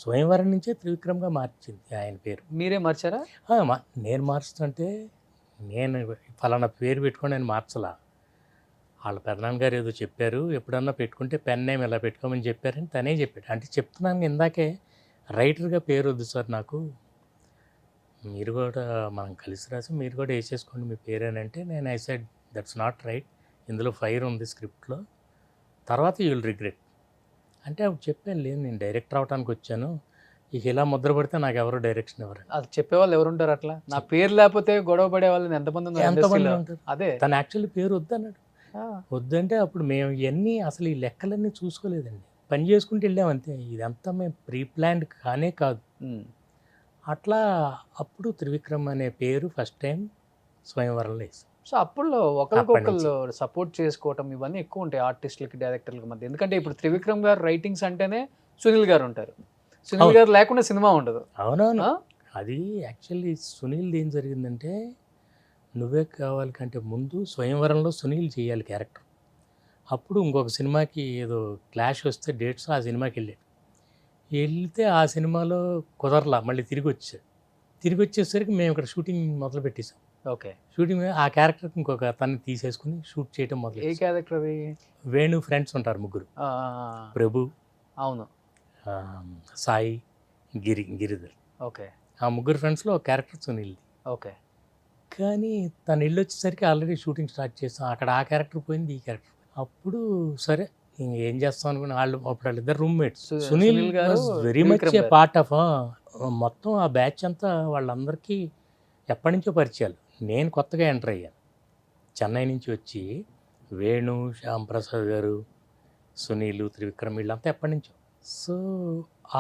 స్వయంవరం నుంచే త్రివిక్రమ్గా మార్చింది ఆయన పేరు. మీరే మార్చారా? నేను మార్చుతుంటే నేను ఫలానా పేరు పెట్టుకొని నేను మార్చలా. వాళ్ళ పెదనాన్నగారు ఏదో చెప్పారు, ఎప్పుడన్నా పెట్టుకుంటే పెన్ నేమ్ ఇలా పెట్టుకోమని చెప్పారని తనే చెప్పాడు. అంటే చెప్తున్నాను ఇందాకే, రైటర్గా పేరు వద్దు సార్ నాకు, మీరు కూడా మనం కలిసి రాసి మీరు కూడా వేసేసుకోండి మీ పేరు అని అంటే, నేను I said that's not right, ఇందులో ఫైర్ ఉంది స్క్రిప్ట్లో, తర్వాత యూ విల్ రిగ్రెట్ అంటే అప్పుడు చెప్పాను, లేదు నేను డైరెక్టర్ అవడానికి వచ్చాను, ఇక ఇలా ముద్ర పడితే నాకు ఎవరు డైరెక్షన్ ఎవరు. అది చెప్పేవాళ్ళు ఎవరు ఉంటారు అట్లా? నా పేరు లేకపోతే గొడవ పడే వాళ్ళు ఎంతమంది ఉంటారు. అదే తను యాక్చువల్లీ పేరు వద్దన్నాడు. వద్దంటే అప్పుడు మేము ఇవన్నీ అసలు ఈ లెక్కలన్నీ చూసుకోలేదండి, పని చేసుకుంటూ వెళ్ళాం అంతే. ఇదంతా మేము ప్రీ ప్లాన్డ్ కానే కాదు. అట్లా అప్పుడు త్రివిక్రమ్ అనే పేరు ఫస్ట్ టైం స్వయంవరంలో వేసాం. సో అప్పుడు ఒకరికొకరు సపోర్ట్ చేసుకోవటం ఇవన్నీ ఎక్కువ ఉంటాయి ఆర్టిస్టులకి డైరెక్టర్లకి మధ్య. ఎందుకంటే ఇప్పుడు త్రివిక్రమ్ గారు రైటింగ్స్ అంటేనే సునీల్ గారు ఉంటారు, సునీల్ గారు లేకుండా సినిమా ఉండదు. అవునవును. అది యాక్చువల్లీ సునీల్ది ఏం జరిగిందంటే, నువ్వే కావాలి కంటే ముందు స్వయంవరంలో సునీల్ చేయాలి క్యారెక్టర్. అప్పుడు ఇంకొక సినిమాకి ఏదో క్లాష్ వస్తే డేట్స్ ఆ సినిమాకి వెళ్తే ఆ సినిమాలో కుదరలా, మళ్ళీ తిరిగి వచ్చేసరికి మేము ఇక్కడ షూటింగ్ మొదలు పెట్టేసాం. ఓకే, షూటింగ్ ఆ క్యారెక్టర్కి ఇంకొక తన్ని తీసేసుకుని షూట్ చేయడం మొదలు. ఏ క్యారెక్టర్ అది? వేణు ఫ్రెండ్స్ ఉంటారు ముగ్గురు, ప్రభు, అవును, సాయి, గిరిధర్. ఓకే, ఆ ముగ్గురు ఫ్రెండ్స్లో ఒక క్యారెక్టర్ సునీల్ది. ఓకే, కానీ తను ఇల్లు వచ్చేసరికి ఆల్రెడీ షూటింగ్ స్టార్ట్ చేస్తాం, అక్కడ ఆ క్యారెక్టర్ పోయింది, ఈ క్యారెక్టర్. అప్పుడు సరే ఏం చేస్తాం అనుకుని అప్పుడు వాళ్ళిద్దరు రూమ్మేట్స్. సునీల్ గారు very much A part of మొత్తం ఆ బ్యాచ్ అంతా వాళ్ళందరికీ ఎప్పటి నుంచో పరిచయాలు. నేను కొత్తగా ఎంటర్ అయ్యాను, చెన్నై నుంచి వచ్చి వేణు, శ్యామ్ ప్రసాద్ గారు, సునీల్, త్రివిక్రమ్ వీళ్ళంతా ఎప్పటి నుంచో. సో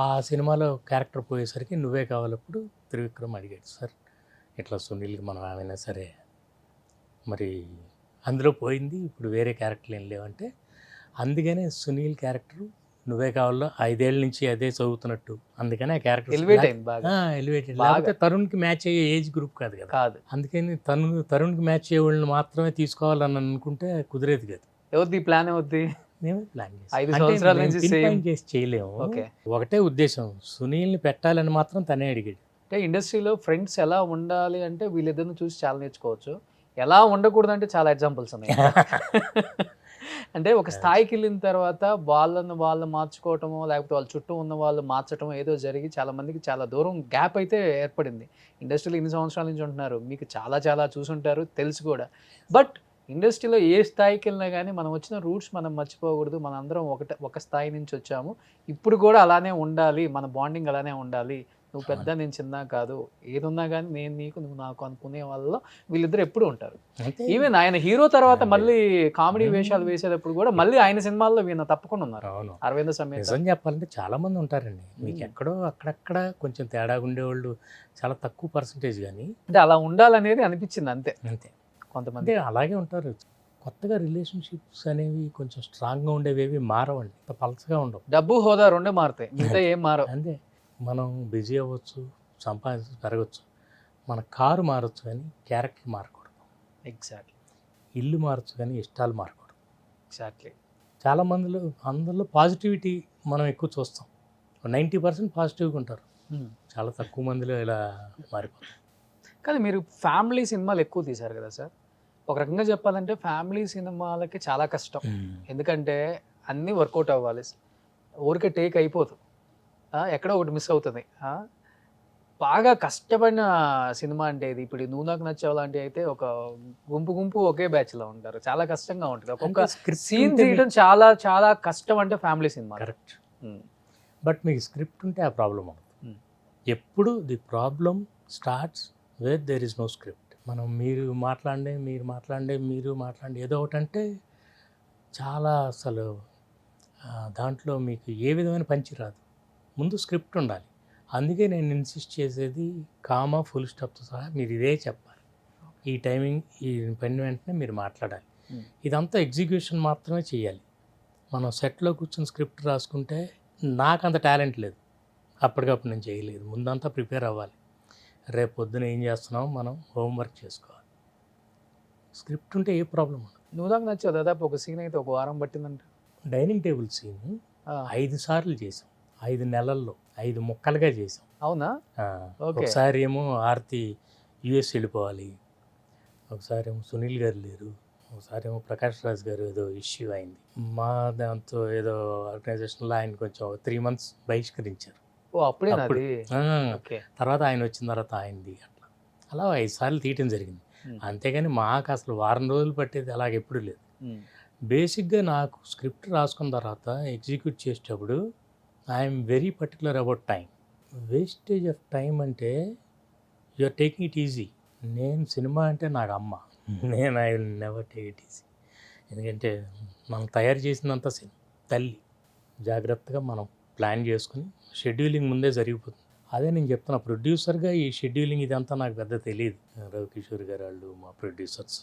ఆ సినిమాలో క్యారెక్టర్ పోయేసరికి నువ్వే కావాలప్పుడు త్రివిక్రమ్ అడిగాడు, సార్ ఇట్లా సునీల్కి మనం ఏమైనా సరే మరి అందులో పోయింది, ఇప్పుడు వేరే క్యారెక్టర్లు ఏం లేవంటే, అందుకనే సునీల్ క్యారెక్టర్ నువ్వే కావాలో 5 ఏళ్ళ నుంచి అదే చదువుతున్నట్టు, అందుకని ఆ క్యారెక్టర్ ఎలివేటెడ్. లేకపోతే తరుణ్కి మ్యాచ్ అయ్యే ఏజ్ గ్రూప్ కాదు కదా, అందుకని తరుణ్కి మ్యాచ్ అయ్యే వాళ్ళని మాత్రమే తీసుకోవాలని అనుకుంటే కుదిరేది కాదు. ఎవరిది ప్లాన్? అవుద్ది మేమే ప్లాన్ చేసి చేయలేము. ఒకటే ఉద్దేశం, సునీల్ని పెట్టాలని మాత్రం తనే అడిగాడు. అంటే ఇండస్ట్రీలో ఫ్రెండ్స్ ఎలా ఉండాలి అంటే వీళ్ళిద్దరిని చూసి చాలా నేర్చుకోవచ్చు, ఎలా ఉండకూడదు అంటే చాలా ఎగ్జాంపుల్స్ ఉన్నాయి. అంటే ఒక స్థాయికి వెళ్ళిన తర్వాత వాళ్ళు మార్చుకోవటమో, లేకపోతే వాళ్ళ చుట్టూ ఉన్న వాళ్ళు మార్చటమో ఏదో జరిగి చాలా మందికి చాలా దూరం గ్యాప్ అయితే ఏర్పడింది. ఇండస్ట్రీలో ఇన్ని సంవత్సరాల నుంచి ఉంటున్నారు, మీకు చాలా చాలా చూసుంటారు, తెలుసు కూడా. బట్ ఇండస్ట్రీలో ఏ స్థాయికి వెళ్ళినా కానీ మనం వచ్చిన రూట్స్ మనం మర్చిపోకూడదు. మన అందరం ఒక స్థాయి నుంచి వచ్చాము, ఇప్పుడు కూడా అలానే ఉండాలి, మన బాండింగ్ అలానే ఉండాలి. నువ్వు పెద్ద, నేను చిన్న కాదు, ఏదున్నా కానీ నేను నీకు, నువ్వు నాకు అనుకునే వాళ్ళలో వీళ్ళిద్దరు ఎప్పుడు ఉంటారు. ఈవెన్ ఆయన హీరో తర్వాత మళ్ళీ కామెడీ వేషాలు వేసేటప్పుడు కూడా మళ్ళీ ఆయన సినిమాల్లో వీళ్ళ తప్పకుండా ఉన్నారు. అరవింద సమేత నిజం చెప్పాలంటే చాలా మంది ఉంటారండి, మీకు ఎక్కడో అక్కడక్కడ కొంచెం తేడా ఉండేవాళ్ళు చాలా తక్కువ పర్సంటేజ్, కానీ అంటే అలా ఉండాలనేది అనిపించింది అంతే. కొంతమంది అలాగే ఉంటారు. కొత్తగా రిలేషన్షిప్స్ అనేవి కొంచెం స్ట్రాంగ్గా ఉండేవి మారవండి, పలసగా ఉండవు. డబ్బు, హోదా రెండే మారుతాయి, మిగతా ఏం మారవు. అంతే, మనం బిజీ అవ్వచ్చు, సంపాదించి పెరగచ్చు, మన కారు మారచ్చు కానీ క్యారెక్టర్ మారకూడదు. ఎగ్జాక్ట్లీ. ఇల్లు మారచ్చు కానీ ఇష్టాలు మారకూడదు. ఎగ్జాక్ట్లీ. చాలా అందరిలో పాజిటివిటీ మనం ఎక్కువ చూస్తాం, 90% పాజిటివ్గా ఉంటారు, చాలా తక్కువ మందిలో ఇలా మారిపోతారు. కానీ మీరు ఫ్యామిలీ సినిమాలు ఎక్కువ తీశారు కదా సార్, ఒక రకంగా చెప్పాలంటే ఫ్యామిలీ సినిమాలకి చాలా కష్టం. ఎందుకంటే అన్నీ వర్కౌట్ అవ్వాలి, ఊరికే టేక్ అయిపోతుంది, ఎక్కడో ఒకటి మిస్ అవుతుంది. బాగా కష్టపడిన సినిమా అంటే ఇది. ఇప్పుడు నువ్వు నాకు నచ్చావు లాంటి అయితే ఒక గుంపు ఒకే బ్యాచ్లో ఉంటారు, చాలా కష్టంగా ఉంటుంది. ఒక్కొక్క సీన్ తీయడం చాలా చాలా కష్టం అంటే ఫ్యామిలీ సినిమా. కరెక్ట్. బట్ మీకు స్క్రిప్ట్ ఉంటే ఆ ప్రాబ్లం అవుతుంది. ఎప్పుడు the problem starts where there is no script. మనం మీరు మాట్లాడండి ఏదో ఒకటి అంటే చాలా అసలు దాంట్లో మీకు ఏ విధమైన పంచి రాదు. ముందు స్క్రిప్ట్ ఉండాలి, ఆ అందుకే నేను ఇన్సిస్ట్ చేసేది కామా ఫుల్ స్టాప్తో సహా మీరు ఇదే చెప్పాలి. ఈ టైమింగ్ ఈ పని వెంటనే మీరు మాట్లాడాలి. ఇదంతా ఎగ్జిక్యూషన్ మాత్రమే చేయాలి. మనం సెట్లో కూర్చొని స్క్రిప్ట్ రాసుకుంటే నాకు అంత టాలెంట్ లేదు, అప్పటికప్పుడు నేను చేయలేదు. ముందంతా ప్రిపేర్ అవ్వాలి. రేపు పొద్దున ఏం చేస్తున్నామో మనం హోంవర్క్ చేసుకోవాలి. స్క్రిప్ట్ ఉంటే ఏ ప్రాబ్లం ఉండదు. నువ్వు నాకు నచ్చావు, దాదాపు ఒక సీన్ అయితే ఒక వారం పట్టిందంట. డైనింగ్ టేబుల్ సీన్ 5 సార్లు చేసాం, 5 నెలల్లో 5 ముక్కలుగా చేసాం. అవునా? ఓకే. ఒకసారి ఏమో ఆర్తి యుఎస్ వెళ్ళిపోవాలి, ఒకసారి ఏమో సునీల్ గారు లేరు, ఒకసారి ఏమో ప్రకాష్ రాజ్ గారు ఏదో ఇష్యూ అయింది. మా దాంతో ఏదో ఆర్గనైజేషన్లో ఆయన కొంచెం 3 months బహిష్కరించారు. ఓ అప్పుడేనా అప్పుడు. అది? ఓకే. తర్వాత ఆయన వచ్చిన తర్వాత ఆయనది అలా 5 సార్లు తీయటం జరిగింది. అంతేగాని మాకు అసలు వారం రోజులు పట్టేది అలాగ ఎప్పుడు లేదు. బేసిక్గా నాకు స్క్రిప్ట్ రాసుకున్న తర్వాత ఎగ్జిక్యూట్ చేసేటప్పుడు I'm very particular about time. Wastage of time అంటే you are taking it easy. నేను సినిమా అంటే నాకు అమ్మ, నేను I will never take it easy. ఎందుకంటే మనం తయారు చేసినంత తల్లి. జాగ్రత్తగా మనం ప్లాన్ చేసుకుని షెడ్యూలింగ్ ముందే జరిగిపోతుంది. అదే నేను చెప్తున్నా, ప్రొడ్యూసర్గా ఈ షెడ్యూలింగ్ ఇదంతా నాకు పెద్ద తెలియదు. రవికిషోర్ గారు వాళ్ళు మా ప్రొడ్యూసర్స్,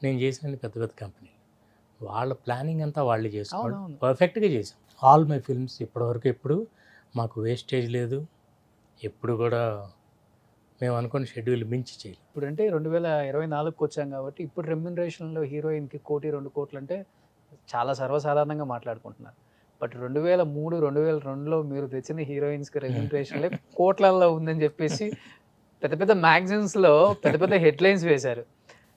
నేను చేసిన పెద్ద పెద్ద కంపెనీలు, వాళ్ళ ప్లానింగ్ అంతా వాళ్ళే చేసుకోవడం పర్ఫెక్ట్గా చేసాం. ఆల్ మై ఫిల్మ్స్ ఇప్పటివరకు ఎప్పుడు మాకు వేస్టేజ్ లేదు, ఎప్పుడు కూడా మేము అనుకున్న షెడ్యూల్ మించి చేయాలి. ఇప్పుడు అంటే 2024కి వచ్చాం కాబట్టి ఇప్పుడు రెమ్యునరేషన్లో హీరోయిన్కి 1 కోటి 2 కోట్లు అంటే చాలా సర్వసాధారణంగా మాట్లాడుకుంటున్నారు. బట్ 2003, 2002లో మీరు తెచ్చిన హీరోయిన్స్కి రెమ్యునరేషన్లే కోట్లల్లో ఉందని చెప్పేసి పెద్ద పెద్ద మ్యాగజైన్స్లో పెద్ద పెద్ద హెడ్లైన్స్ వేశారు.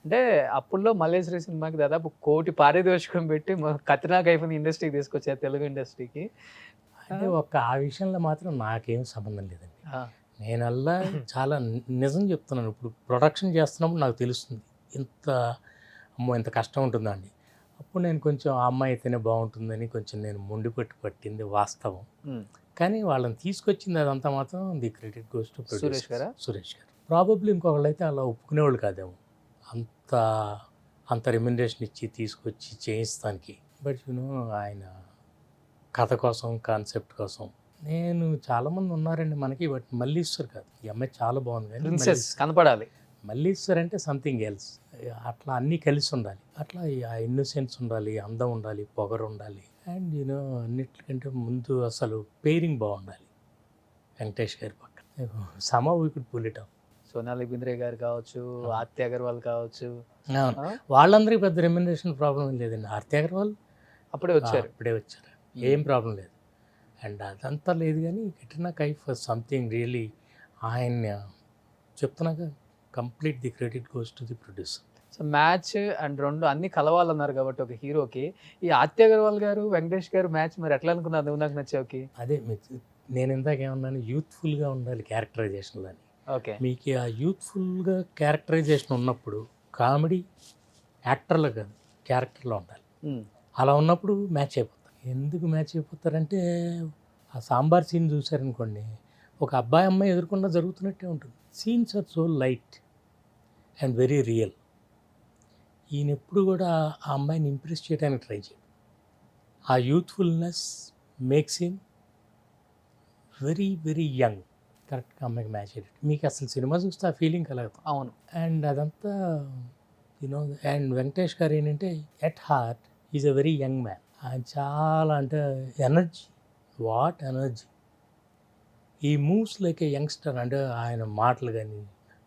అంటే అప్పుల్లో మల్లేశ్వరి సినిమాకి దాదాపు 1 కోటి పారితోషికం పెట్టి కత్రినా కైఫ్ని ఇండస్ట్రీకి తీసుకొచ్చారు, తెలుగు ఇండస్ట్రీకి. అంటే ఆ విషయంలో మాత్రం నాకేం సంబంధం లేదండి. నేనల్లా చాలా నిజం చెప్తున్నాను. ఇప్పుడు ప్రొడక్షన్ చేస్తున్నప్పుడు నాకు తెలుస్తుంది ఇంత కష్టం ఉంటుందండి. అప్పుడు నేను కొంచెం ఆ అమ్మాయి అయితేనే బాగుంటుందని కొంచెం నేను మొండిపట్టు పట్టింది వాస్తవం. కానీ వాళ్ళని తీసుకొచ్చింది అదంతా మాత్రం the credit goes to Suresh గారు. ప్రాబబ్లీ ఇంకొకళ్ళు అయితే అలా ఒప్పుకునేవాళ్ళు కాదేమో అంత రెమ్యునరేషన్ ఇచ్చి తీసుకొచ్చి చేయిస్తానికి. బట్ ఆయన కథ కోసం, కాన్సెప్ట్ కోసం. నేను చాలామంది ఉన్నారండి మనకి, బట్ మల్లీశ్వర్ కాదు. ఈ అమ్మాయి చాలా బాగుంది కానీ కనపడాలి. మల్లీశ్వర్ అంటే సంథింగ్ ఎల్స్. అట్లా అన్నీ కలిసి ఉండాలి. అట్లా ఆ ఇన్నోసెన్స్ ఉండాలి, అందం ఉండాలి, పొగరు ఉండాలి. అండ్ అన్నిటికంటే ముందు అసలు పేరింగ్ బాగుండాలి. వెంకటేష్ గారి పక్కన సమ we could pull it off. Sonali Bendre గారు కావచ్చు, ఆర్తి అగర్వాల్ కావచ్చు, వాళ్ళందరికీ పెద్ద రెమ్యునరేషన్ ప్రాబ్లం లేదండి. ఆర్తి అగర్వాల్ అప్పుడే వచ్చారు, ఏం ప్రాబ్లం లేదు. అండ్ అదంతా లేదు కానీ కట్రినా కైఫ్ సంథింగ్ రియలీ, ఆయన చెప్తున్నాక complete the credit goes to the producer. So match and 2 అన్నీ కలవాలన్నారు కాబట్టి ఒక హీరోకి ఈ ఆర్తి అగర్వాల్ గారు, వెంకటేష్ గారు మ్యాచ్ మరి ఎట్లా అనుకున్నారు? నువ్వు నాకు నచ్చావుకి. అదే నేను ఇందాక ఏమన్నాను, యూత్ఫుల్గా ఉండాలి క్యారెక్టరైజేషన్లో అని. ఓకే. మీకు ఆ యూత్ఫుల్గా క్యారెక్టరైజేషన్ ఉన్నప్పుడు కామెడీ యాక్టర్లో కాదు క్యారెక్టర్లో ఉండాలి. అలా ఉన్నప్పుడు మ్యాచ్ అయిపోతారు. ఎందుకు మ్యాచ్ అయిపోతారంటే ఆ సాంబార్ సీన్ చూసారనుకోండి, ఒక అబ్బాయి అమ్మాయి ఎదుర్కొన్నా జరుగుతున్నట్టే ఉంటుంది. Scenes are so light and very real. ఈయన ఎప్పుడు కూడా ఆ అమ్మాయిని ఇంప్రెస్ చేయడానికి ట్రై చేయడు. ఆ youthfulness makes him very very young. కరెక్ట్గా అమ్మాయికి మ్యాచ్ అయ్యేది. మీకు అసలు సినిమా చూస్తే ఆ ఫీలింగ్ కలగదు. అవును. అండ్ అదంతా అండ్ వెంకటేష్ గారు ఏంటంటే at heart is a very young man. ఆయన చాలా అంటే ఎనర్జీ, వాట్ ఎనర్జీ. ఈ మూవ్స్ లైక్ ఏ యంగ్స్టర్. అంటే ఆయన మాటలు కానీ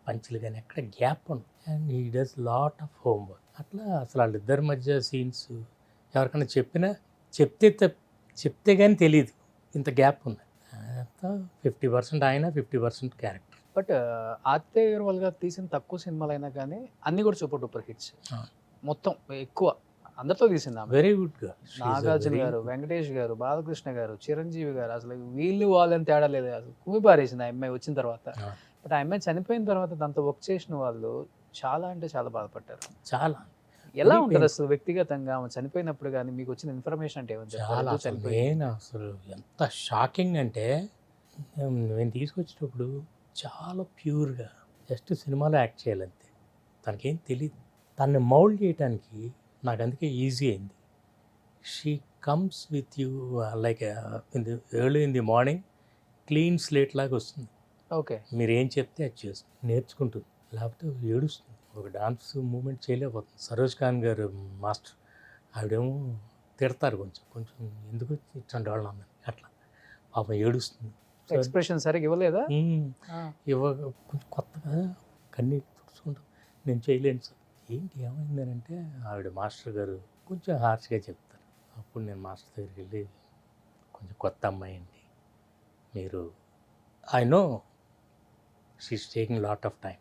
పంచులు కానీ ఎక్కడ గ్యాప్ ఉండదు. And he does lot of homework. అట్లా అసలు వాళ్ళిద్దరి మధ్య సీన్స్ ఎవరికైనా చెప్తే కానీ తెలియదు ఇంత గ్యాప్ ఉంది. అంతా 50% ఆయన, 50% క్యారెక్టర్. బట్ ఆర్తి అగర్వాల్ గారు తీసిన తక్కువ సినిమాలు అయినా కానీ అన్నీ కూడా సూపర్ డూపర్ హిట్స్. మొత్తం ఎక్కువ అందరితో తీసింది. వెరీ గుడ్గా నాగార్జున గారు, వెంకటేష్ గారు, బాలకృష్ణ గారు, చిరంజీవి గారు, అసలు వీళ్ళు వాళ్ళని తేడా లేదు. అసలు కుమి పారేసింది ఆ అమ్మాయి వచ్చిన తర్వాత. బట్ ఆ అమ్మాయి చనిపోయిన తర్వాత దాంతో వర్క్ చేసిన వాళ్ళు చాలా అంటే చాలా బాధపడ్డారు. చాలా. ఎలా ఉంటుంది అసలు వ్యక్తిగతంగా ఆమె చనిపోయినప్పుడు కానీ మీకు వచ్చిన ఇన్ఫర్మేషన్ అంటే చాలా నేను అసలు ఎంత షాకింగ్ అంటే, నేను తీసుకొచ్చేటప్పుడు చాలా ప్యూర్గా జస్ట్ సినిమాలో యాక్ట్ చేయాలంతే, తనకేం తెలియదు. తనని మౌల్డ్ చేయడానికి నాకు అందుకే ఈజీ అయింది. She comes with you like early in the morning, clean slate లాగా వస్తుంది. ఓకే. మీరు ఏం చెప్తే అది చేస్తుంది, నేర్చుకుంటుంది. లేకపోతే ఏడుస్తుంది, ఒక డాన్స్ మూమెంట్ చేయలేకపోతుంది. సరోజ్ ఖాన్ గారు మాస్టర్, ఆవిడేమో తిడతారు కొంచెం కొంచెం, ఎందుకు ఇట్లాంటి వాళ్ళు అన్నది అట్లా, పాపం ఏడుస్తుంది. ఎక్స్ప్రెషన్ సరిగ్గా ఇవ్వలేదా? ఇవ్వక కొంచెం కొత్తగా కన్నీళ్ళు తుడుచుకుంటాం. నేను చేయలేను సార్. ఏంటి ఏమైందనంటే ఆవిడ మాస్టర్ గారు కొంచెం హార్ష్గా చెప్తారు. అప్పుడు నేను మాస్టర్ దగ్గరికి వెళ్ళి, కొంచెం కొత్త అమ్మాయి అండి మీరు, I know she's taking lot of time.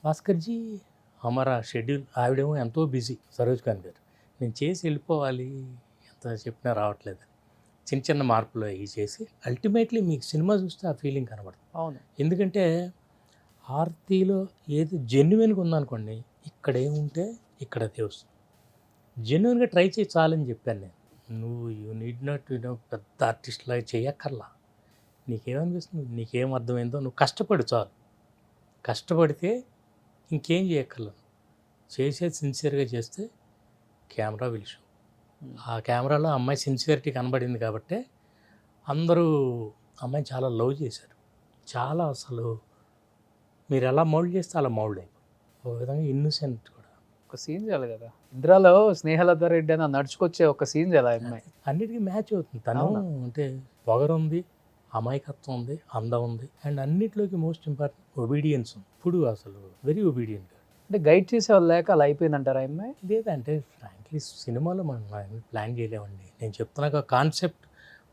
Bhaskar ji హమారా షెడ్యూల్, ఆవిడేమో ఎంతో బిజీ సరోజ్ ఖాన్ గారు, నేను చేసి వెళ్ళిపోవాలి, ఎంత చెప్పినా రావట్లేదు. చిన్న చిన్న మార్పులు అవి చేసి అల్టిమేట్లీ మీకు సినిమా చూస్తే ఆ ఫీలింగ్ కనబడుతుంది. అవును. ఎందుకంటే ఆర్తిలో ఏది జెన్యున్గా ఉందనుకోండి, ఇక్కడ ఏముంటే ఇక్కడ అదే వస్తుంది. జెన్యున్గా ట్రై చేయి చాలని చెప్పాను నేను. నువ్వు యూ నీడ్ నాట్ పెద్ద ఆర్టిస్ట్ లాగా చేయక్కర్లా. నీకేమనిపిస్తుంది, నీకేం అర్థమైందో నువ్వు కష్టపడు చాలు. కష్టపడితే ఇంకేం చేయక్కర్లేదు. చేసేది సిన్సియర్గా చేస్తే కెమెరా విల్ షో. ఆ కెమెరాలో అమ్మాయి సిన్సియరిటీ కనబడింది కాబట్టి అందరూ అమ్మాయిని చాలా లవ్ చేశారు. చాలా అసలు మీరు ఎలా మౌల్డ్ చేస్తే అలా మౌల్డ్ అయిపోయి, ఒక విధంగా ఇన్నోసెంట్ కూడా. ఒక సీన్ చేయాలి కదా ఇంద్రాలో, స్నేహలత రెడ్డి అని నడుచుకొచ్చే ఒక సీన్ చేయాలి ఆ అమ్మాయి. అన్నిటికీ మ్యాచ్ అవుతుంది. తను అంటే పొగరు ఉంది, అమాయకత్వం ఉంది, అందం ఉంది, అండ్ అన్నిటిలోకి మోస్ట్ ఇంపార్టెంట్ ఒబీడియన్స్ ఉంది. ఇప్పుడు అసలు వెరీ ఒబీడియంట్. అంటే గైడ్ చేసేవాళ్ళు లేక అలా అయిపోయిందంటారా ఆ అమ్మాయి? లేదంటే ఫ్రాంక్లీ సినిమాలో మనం ప్లాన్ చేయలేమండి. నేను చెప్తున్నా కాన్సెప్ట్,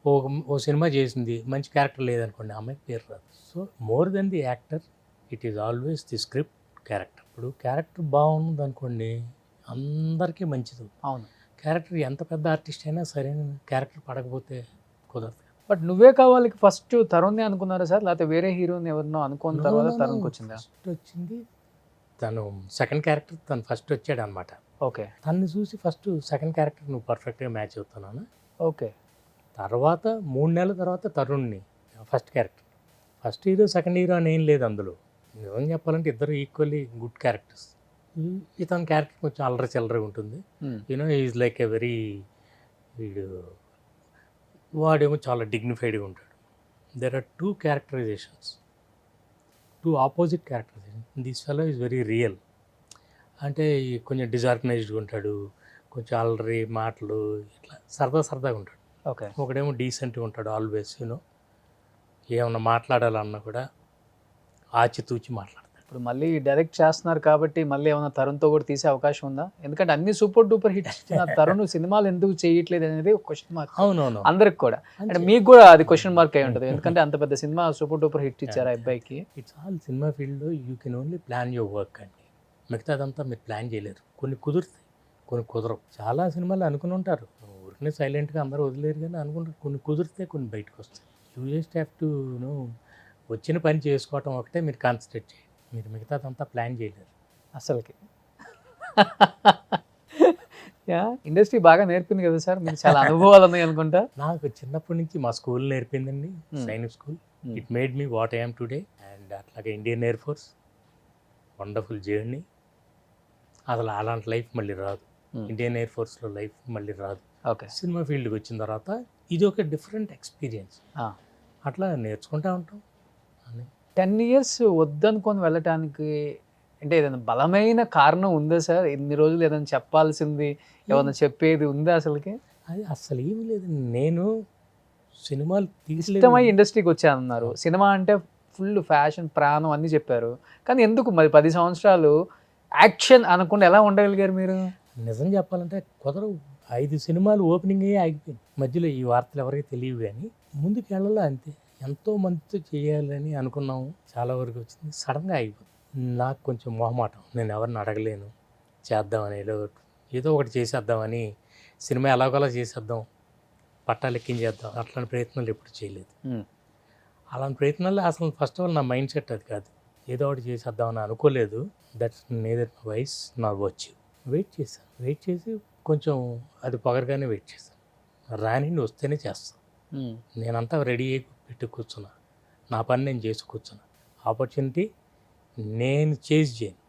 ఓ సినిమా చేసింది, మంచి క్యారెక్టర్ లేదనుకోండి, అమ్మాయికి పేరు రాదు. So more than the actor, it is always the script, character. ఇప్పుడు క్యారెక్టర్ బాగుంది అనుకోండి, అందరికీ మంచిది. అవును. క్యారెక్టర్ ఎంత పెద్ద ఆర్టిస్ట్ అయినా సరైన క్యారెక్టర్ పడకపోతే కుదరదు. బట్ నువ్వే కావాలి ఫస్ట్ తరుణ్ని అనుకున్నారా సార్, లేకపోతే వేరే హీరోని ఎవరినో అనుకున్న తర్వాత తరుణ్కి వచ్చిందా? ఫస్ట్ వచ్చింది తను, సెకండ్ క్యారెక్టర్ తను ఫస్ట్ వచ్చాడు అనమాట. ఓకే. తను చూసి ఫస్ట్ సెకండ్ క్యారెక్టర్ నువ్వు పర్ఫెక్ట్గా మ్యాచ్ అవుతున్నాను. ఓకే. తర్వాత 3 నెలల తర్వాత తరుణ్ని first character. First hero second hero అని ఏం లేదు అందులో. నిజం చెప్పాలంటే ఇద్దరు ఈక్వల్లీ గుడ్ క్యారెక్టర్స్. ఇతని క్యారెక్టర్ కొంచెం అల్లరి చిల్లరగా ఉంటుంది. You know is like a very, వీడు వాడేమో చాలా డిగ్నిఫైడ్గా ఉంటాడు. There are 2 characterisations, 2 opposite characterisation. This fellow is very real. అంటే కొంచెం డిజార్గనైజ్డ్గా ఉంటాడు, కొంచెం అల్లరి మాటలు, ఇట్లా సరదాగా ఉంటాడు. ఓకే. ఒకడేమో డీసెంట్గా ఉంటాడు ఆల్వేస్. యూనో ఏమన్నా మాట్లాడాలన్నా కూడా ఆచితూచి మాట్లాడతాడు. ఇప్పుడు మళ్ళీ డైరెక్ట్ చేస్తున్నారు కాబట్టి మళ్ళీ ఏమైనా తరుణ్తో కూడా తీసే అవకాశం ఉందా? ఎందుకంటే అన్ని సూపర్ డూపర్ హిట్స్ ఇచ్చిన తరుణ్ సినిమాలు ఎందుకు చేయట్లేదు అనేది ఒక క్వశ్చన్ మార్క్. అవునవును, అందరికి కూడా, అంటే మీకు కూడా అది క్వశ్చన్ మార్క్ అయి ఉంటుంది. ఎందుకంటే అంత పెద్ద సినిమా సూపర్ డూపర్ హిట్ ఇచ్చారు ఆ అబ్బాయికి. ఇట్స్ ఆల్ సినిమా ఫీల్డ్లో you can only plan your work అండి. మిగతాదంతా మీరు ప్లాన్ చేయలేరు. కొన్ని కుదురుతాయి, కొన్ని కుదరవు. చాలా సినిమాలు అనుకుని ఉంటారు, ఊరికనే సైలెంట్గా అందరూ వదిలేరు, కానీ అనుకుంటారు. కొన్ని కుదిరితే కొన్ని బయటకు వస్తాయి. యూ జస్ట్ హ్యావ్ టు వచ్చిన పని చేసుకోవటం ఒకటే మీరు కాన్సన్ట్రేట్ చేయండి. మీరు మిగతాదంతా ప్లాన్ చేయలేరు అసలుకి. ఇండస్ట్రీ బాగా నేర్పింది కదా సార్, మీకు చాలా అనుభవాలు ఉన్నాయి అనుకుంటా. నాకు చిన్నప్పటి నుంచి మా స్కూల్ నేర్పిందండి, Sainik school. It made me what I'm today. And అట్లాగే Indian air force, wonderful journey. అసలు అలాంటి లైఫ్ మళ్ళీ రాదు. ఇండియన్ ఎయిర్ ఫోర్స్లో లైఫ్ మళ్ళీ రాదు. ఓకే. సినిమా ఫీల్డ్కి వచ్చిన తర్వాత ఇది ఒక డిఫరెంట్ ఎక్స్పీరియన్స్. అట్లా నేర్చుకుంటూ ఉంటాం. 10 years వద్దనుకొని వెళ్ళటానికి అంటే ఏదైనా బలమైన కారణం ఉందా సార్? ఇన్ని రోజులు ఏదైనా చెప్పాల్సింది, ఏమైనా చెప్పేది ఉందా అసలుకి? అది అసలు ఏమీ లేదు. నేను సినిమాలు ఇష్టమై ఇండస్ట్రీకి వచ్చానన్నారు. సినిమా అంటే ఫుల్ ఫ్యాషన్, ప్రాణం అన్నీ చెప్పారు. కానీ ఎందుకు మరి 10 సంవత్సరాలు యాక్షన్ అనకుండా ఎలా ఉండగలిగారు మీరు? నిజం చెప్పాలంటే కుదరవు. 5 సినిమాలు ఓపెనింగ్ అయ్యి ఆగిపోయింది. మధ్యలో ఈ వార్తలు ఎవరికి తెలియవు, కానీ ముందుకు వెళ్ళాలి అంతే. ఎంతో మందితో చేయాలని అనుకున్నాము, చాలా వరకు వచ్చింది, సడన్గా ఆగిపోయింది. నాకు కొంచెం మొహమాటం, నేను ఎవరిని అడగలేను, చేద్దామని ఏదో ఒకటి చేసేద్దామని, సినిమా ఎలాగోలా చేసేద్దాం, పట్టాలు ఎక్కించేద్దాం, అట్లాంటి ప్రయత్నాలు ఎప్పుడు చేయలేదు. అలాంటి ప్రయత్నాలు అసలు ఫస్ట్ ఆఫ్ ఆల్ నా మైండ్ సెట్ అది కాదు. ఏదో ఒకటి చేసేద్దామని అనుకోలేదు. దట్స్ నేదర్ మై వాయిస్, నా వచ్చు. వెయిట్ చేసి కొంచెం అది పొగరగానే వెయిట్ చేశాను. రానిండి వస్తేనే చేస్తాను. నేనంతా రెడీ అయ్యి పెట్టి కూర్చున్నా, నా పని నేను చేసి కూర్చున్నా. ఆపర్చునిటీ నేను చేజ్ చేయను,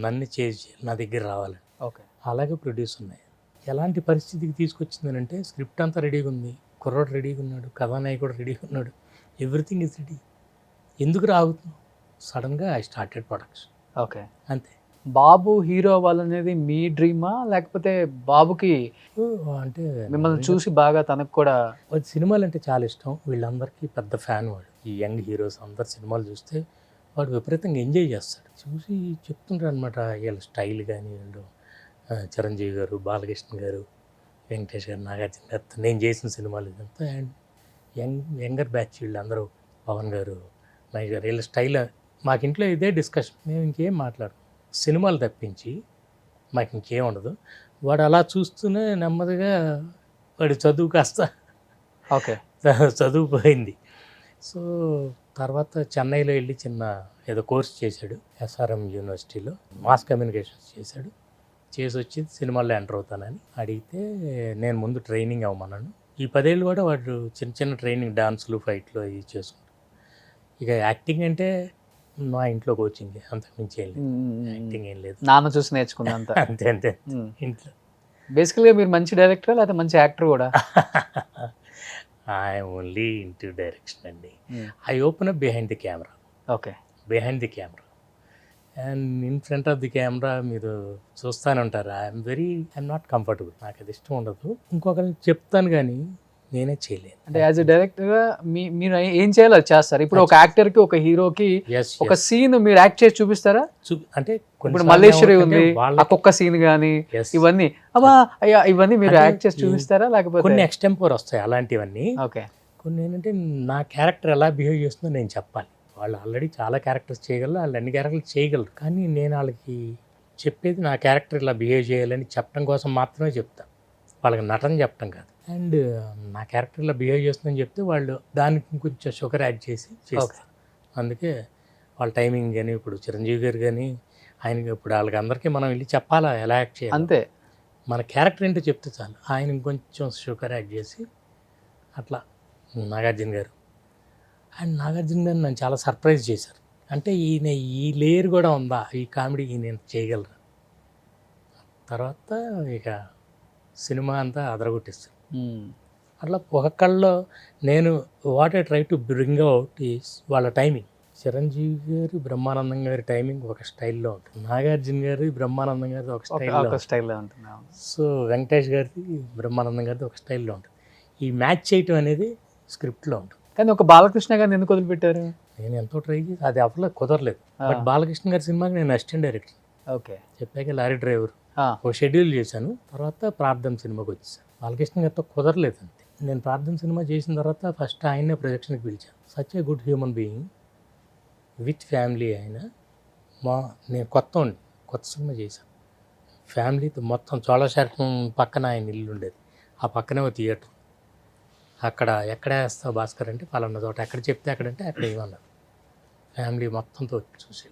నన్ను చేజ్ చేయాలి, నా దగ్గర రావాలని. ఓకే. అలాగే ప్రొడ్యూస్ ఉన్నాయి. ఎలాంటి పరిస్థితికి తీసుకొచ్చిందనంటే, స్క్రిప్ట్ అంతా రెడీగా ఉంది, కుర్రోడు రెడీగా ఉన్నాడు, కథానాయకుడు రెడీగా ఉన్నాడు, ఎవ్రీథింగ్ ఇస్ రెడీ, ఎందుకు రాగుతున్నావు? సడన్గా ఐ స్టార్టెడ్ ప్రొడక్షన్, ఓకే. అంతే. బాబు హీరో అవ్వాలనేది మీ డ్రీమా, లేకపోతే బాబుకి సో అంటే మిమ్మల్ని చూసి బాగా తనకు కూడా? వాడి సినిమాలు అంటే చాలా ఇష్టం, వీళ్ళందరికీ పెద్ద ఫ్యాన్ వాడు. ఈ యంగ్ హీరోస్ అందరు సినిమాలు చూస్తే వాడు విపరీతంగా ఎంజాయ్ చేస్తాడు. చూసి చెప్తుంటారు అనమాట వీళ్ళ స్టైల్ కానీ, వీళ్ళు చిరంజీవి గారు, బాలకృష్ణ గారు, వెంకటేష్ గారు, నాగార్జున గారు, నేను చేసిన సినిమాలు ఇదంతా. అండ్ యంగర్ బ్యాచ్ వీళ్ళందరూ, పవన్ గారు, మహేష్ గారు, వీళ్ళ స్టైల్. మాకు ఇంట్లో ఇదే డిస్కషన్, మేము ఇంకేం మాట్లాడము, సినిమాలు తప్పించి మాకు ఇంకేం ఉండదు. వాడు అలా చూస్తూనే నెమ్మదిగా వాడి చదువు కాస్త ఓకే. చదువు పోయింది. సో తర్వాత చెన్నైలో వెళ్ళి చిన్న ఏదో కోర్స్ చేశాడు, SRM యూనివర్సిటీలో మాస్ కమ్యూనికేషన్స్ చేశాడు. చేసి వచ్చి సినిమాల్లో ఎంటర్ అవుతానని అడిగితే నేను ముందు ట్రైనింగ్ అవ్వమన్నాను. ఈ 10 ఏళ్ళు కూడా వాడు చిన్న చిన్న ట్రైనింగ్, డాన్సులు, ఫైట్లు అవి చేసుకుంటాడు. ఇక యాక్టింగ్ అంటే మా ఇంట్లో కోచింగ్, అంతకుమించి ఏం లేదు, యాక్టింగ్ ఏం లేదు, నాన్న చూసి నేర్చుకుంది అంతా. అంతే అంతే ఇంట్లో. బేసికల్గా మీరు మంచి డైరెక్టర్ లేకపోతే మంచి యాక్టర్ కూడా? ఐఎమ్ ఓన్లీ ఇంటూ డైరెక్షన్ అండి. I open up behind the camera, okay. Behind the camera and in front of the camera మీరు చూస్తూనే ఉంటారు. ఐఎమ్ నాట్ కంఫర్టబుల్, నాకు అది ఇష్టం ఉండదు. ఇంకొకరిని చెప్తాను కానీ నేనే చేయలేను. అంటే యాజ్ ఎ డైరెక్టర్గా మీరు ఏం చేయాలో అది చేస్తారు. ఇప్పుడు ఒక యాక్టర్కి, ఒక హీరోకి ఒక సీన్ మీరు యాక్ట్ చేసి చూపిస్తారా? అంటే ఇప్పుడు మల్లేశ్వరి ఉంది, ఒక్కొక్క సీన్ కానీ ఇవన్నీ అబ్బా అయ్యా ఇవన్నీ మీరు యాక్ట్ చేసి చూపిస్తారా? లేకపోతే కొన్ని ఎక్స్టెంపోర్ వస్తాయి అలాంటివన్నీ. ఓకే. కొన్ని ఏంటంటే నా క్యారెక్టర్ ఎలా బిహేవ్ చేస్తుందో నేను చెప్పాలి. వాళ్ళు ఆల్రెడీ చాలా క్యారెక్టర్స్ చేయగలరు, వాళ్ళు అన్ని క్యారెక్టర్లు చేయగలరు, కానీ నేను వాళ్ళకి చెప్పేది నా క్యారెక్టర్ ఇలా బిహేవ్ చేయాలని చెప్పడం కోసం మాత్రమే చెప్తాను, వాళ్ళకి నటన చెప్పడం కాదు. అండ్ నా క్యారెక్టర్ ఇలా బిహేవ్ చేస్తుందని చెప్తే వాళ్ళు దానికి కొంచెం షుగర్ యాడ్ చేసి చేస్తారు. అందుకే వాళ్ళ టైమింగ్ కానీ, ఇప్పుడు చిరంజీవి గారు కానీ ఆయనకి ఇప్పుడు వాళ్ళకి అందరికీ మనం వెళ్ళి చెప్పాలా ఎలా యాక్ట్ చేయాలి, అంతే. మన క్యారెక్టర్ ఏంటో చెప్తే చాలు. ఆయన కొంచెం షుగర్ యాడ్ చేసి అట్లా. నాగార్జున గారు నన్ను చాలా సర్ప్రైజ్ చేశారు. అంటే ఈయన ఈ లేయర్ కూడా ఉందా, ఈ కామెడీ ఈయన చేయగలరా. తర్వాత ఇక సినిమా అంతా అదరగొట్టేస్తారు. అట్లా ఒక్కొక్కళ్ళలో నేను what I try to bring out is వాళ్ళ టైమింగ్. చిరంజీవి గారు, బ్రహ్మానందం గారి టైమింగ్ ఒక స్టైల్లో ఉంటుంది, నాగార్జున గారి, బ్రహ్మానందం గారిది ఒక స్టైల్లో ఉంటుంది. సో వెంకటేష్ గారిది, బ్రహ్మానందం గారిది ఒక స్టైల్లో ఉంటుంది. ఈ మ్యాచ్ చేయటం అనేది స్క్రిప్ట్లో ఉంటుంది. కానీ ఒక బాలకృష్ణ గారిని ఎందుకు వదిలిపెట్టారు? నేను ఎంతో ట్రై చేసి అది అవ్వలేదు, కుదరలేదు. బట్ బాలకృష్ణ గారి సినిమాకి నేను అసిస్టెంట్ డైరెక్టర్. ఓకే. చెప్పాక లారీ డ్రైవర్ ఒక షెడ్యూల్ చేశాను. తర్వాత ప్రార్థన సినిమాకి వచ్చేసాను. బాలకృష్ణ గారితో కుదరలేదు అంతే. నేను ప్రార్థన సినిమా చేసిన తర్వాత ఫస్ట్ ఆయన్నే ప్రొజెక్షన్కి పిలిచాను. Such a good human being with family. ఆయన నేను కొత్త సినిమా చేశాను ఫ్యామిలీతో. మొత్తం చోళశాఖం పక్కన ఆయన ఇల్లు ఉండేది, ఆ పక్కనే ఒక థియేటర్. అక్కడ ఎక్కడ వేస్తావు భాస్కర్ అంటే పలానా చోట, ఎక్కడ చెప్తే అక్కడంటే అక్కడ ఏమన్నారు. ఫ్యామిలీ మొత్తంతో చూసి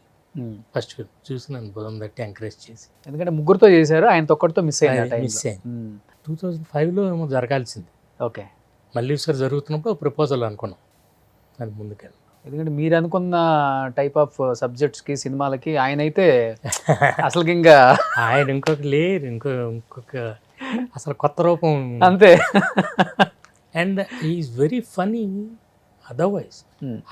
ఫస్ట్ చూసి నన్ను బుధం తట్టి ఎంకరేజ్ చేసి, ఎందుకంటే ముగ్గురుతో చేశారు, ఆయనతో ఒక్కడితో మిస్ అయ్యింది. 2005లో ఏమో జరగాల్సింది. ఓకే. మళ్ళీ ఒకసారి జరుగుతున్నప్పుడు ప్రపోజల్ అనుకున్నాం, అది ముందుకెళ్ళి. ఎందుకంటే మీరు అనుకున్న టైప్ ఆఫ్ సబ్జెక్ట్స్కి, సినిమాలకి ఆయన అయితే అసలు ఇంకా ఆయన ఇంకొక అసలు కొత్త రూపం అంతే. And is very funny. Otherwise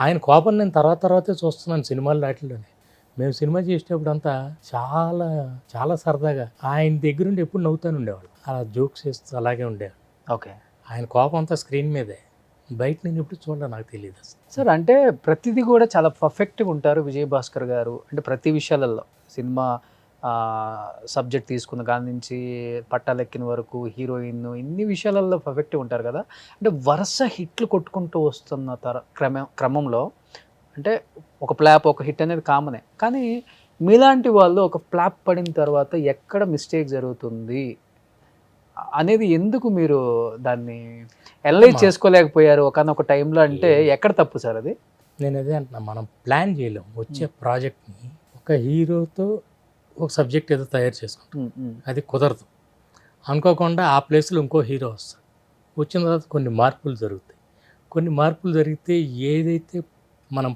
ఆయన కోపం నేను తర్వాతే చూస్తున్నాను సినిమాలు వాటిల్లోనే. మేము సినిమా చేసేటప్పుడు అంతా చాలా చాలా సరదాగా ఆయన దగ్గరుండి ఎప్పుడు నవ్వుతాను ఉండేవాళ్ళు, అలా జోక్స్ వేస్తూ అలాగే ఉండేవాళ్ళు. ఓకే. ఆయన కోపం అంతా స్క్రీన్ మీదే, బయట నేను ఎప్పుడు చూడలే, నాకు తెలియదు అసలు. సార్ అంటే ప్రతిదీ కూడా చాలా పర్ఫెక్ట్గా ఉంటారు విజయభాస్కర్ గారు. అంటే ప్రతి విషయాలలో సినిమా సబ్జెక్ట్ తీసుకున్న కాడి నుంచి పట్టాలెక్కిన వరకు, హీరోయిన్, ఇన్ని విషయాలలో పర్ఫెక్ట్గా ఉంటారు కదా. అంటే వరుస హిట్లు కొట్టుకుంటూ వస్తున్న క్రమంలో అంటే ఒక ఫ్లాప్, ఒక హిట్ అనేది కామనే, కానీ మీలాంటి వాళ్ళు ఒక ఫ్లాప్ పడిన తర్వాత ఎక్కడ మిస్టేక్ జరుగుతుంది అనేది ఎందుకు మీరు దాన్ని అనలైజ్ చేసుకోలేకపోయారు ఒకనొక టైంలో? అంటే ఎక్కడ తప్పు సార్ అది? నేను అదే అంటున్నా, మనం ప్లాన్ చేయలేం. వచ్చే ప్రాజెక్ట్ని ఒక హీరోతో ఒక సబ్జెక్ట్ ఏదో తయారు చేసుకుంటాం, అది కుదరదు. అనుకోకుండా ఆ ప్లేస్లో ఇంకో హీరో వస్తాడు. వచ్చిన తర్వాత కొన్ని మార్పులు జరిగితే ఏదైతే మనం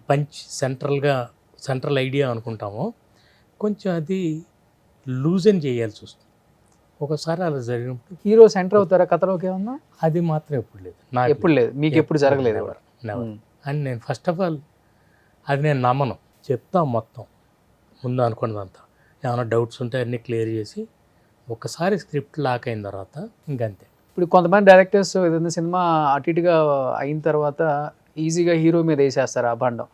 సెంట్రల్ ఐడియా అనుకుంటామో కొంచెం అది లూజన్ చేయాల్సి వస్తుంది. ఒకసారి అలా జరిగినప్పుడు హీరో సెంటర్ అవుతారా కథలోకి ఏమన్నా? అది మాత్రం ఎప్పుడు లేదు, ఎప్పుడు లేదు, మీకు ఎప్పుడు జరగలేదు. అని నేను ఫస్ట్ ఆఫ్ ఆల్ అది నేను నమ్మను. చెప్తాం మొత్తం ముందు అనుకున్నదంతా. ఏమైనా డౌట్స్ ఉంటే అన్నీ క్లియర్ చేసి ఒకసారి స్క్రిప్ట్ లాక్ అయిన తర్వాత ఇంకంతే. ఇప్పుడు కొంతమంది డైరెక్టర్స్ ఏదైనా సినిమా అటు ఇటుగా అయిన తర్వాత ఈజీగా హీరో మీద వేసేస్తారు ఆ బండం.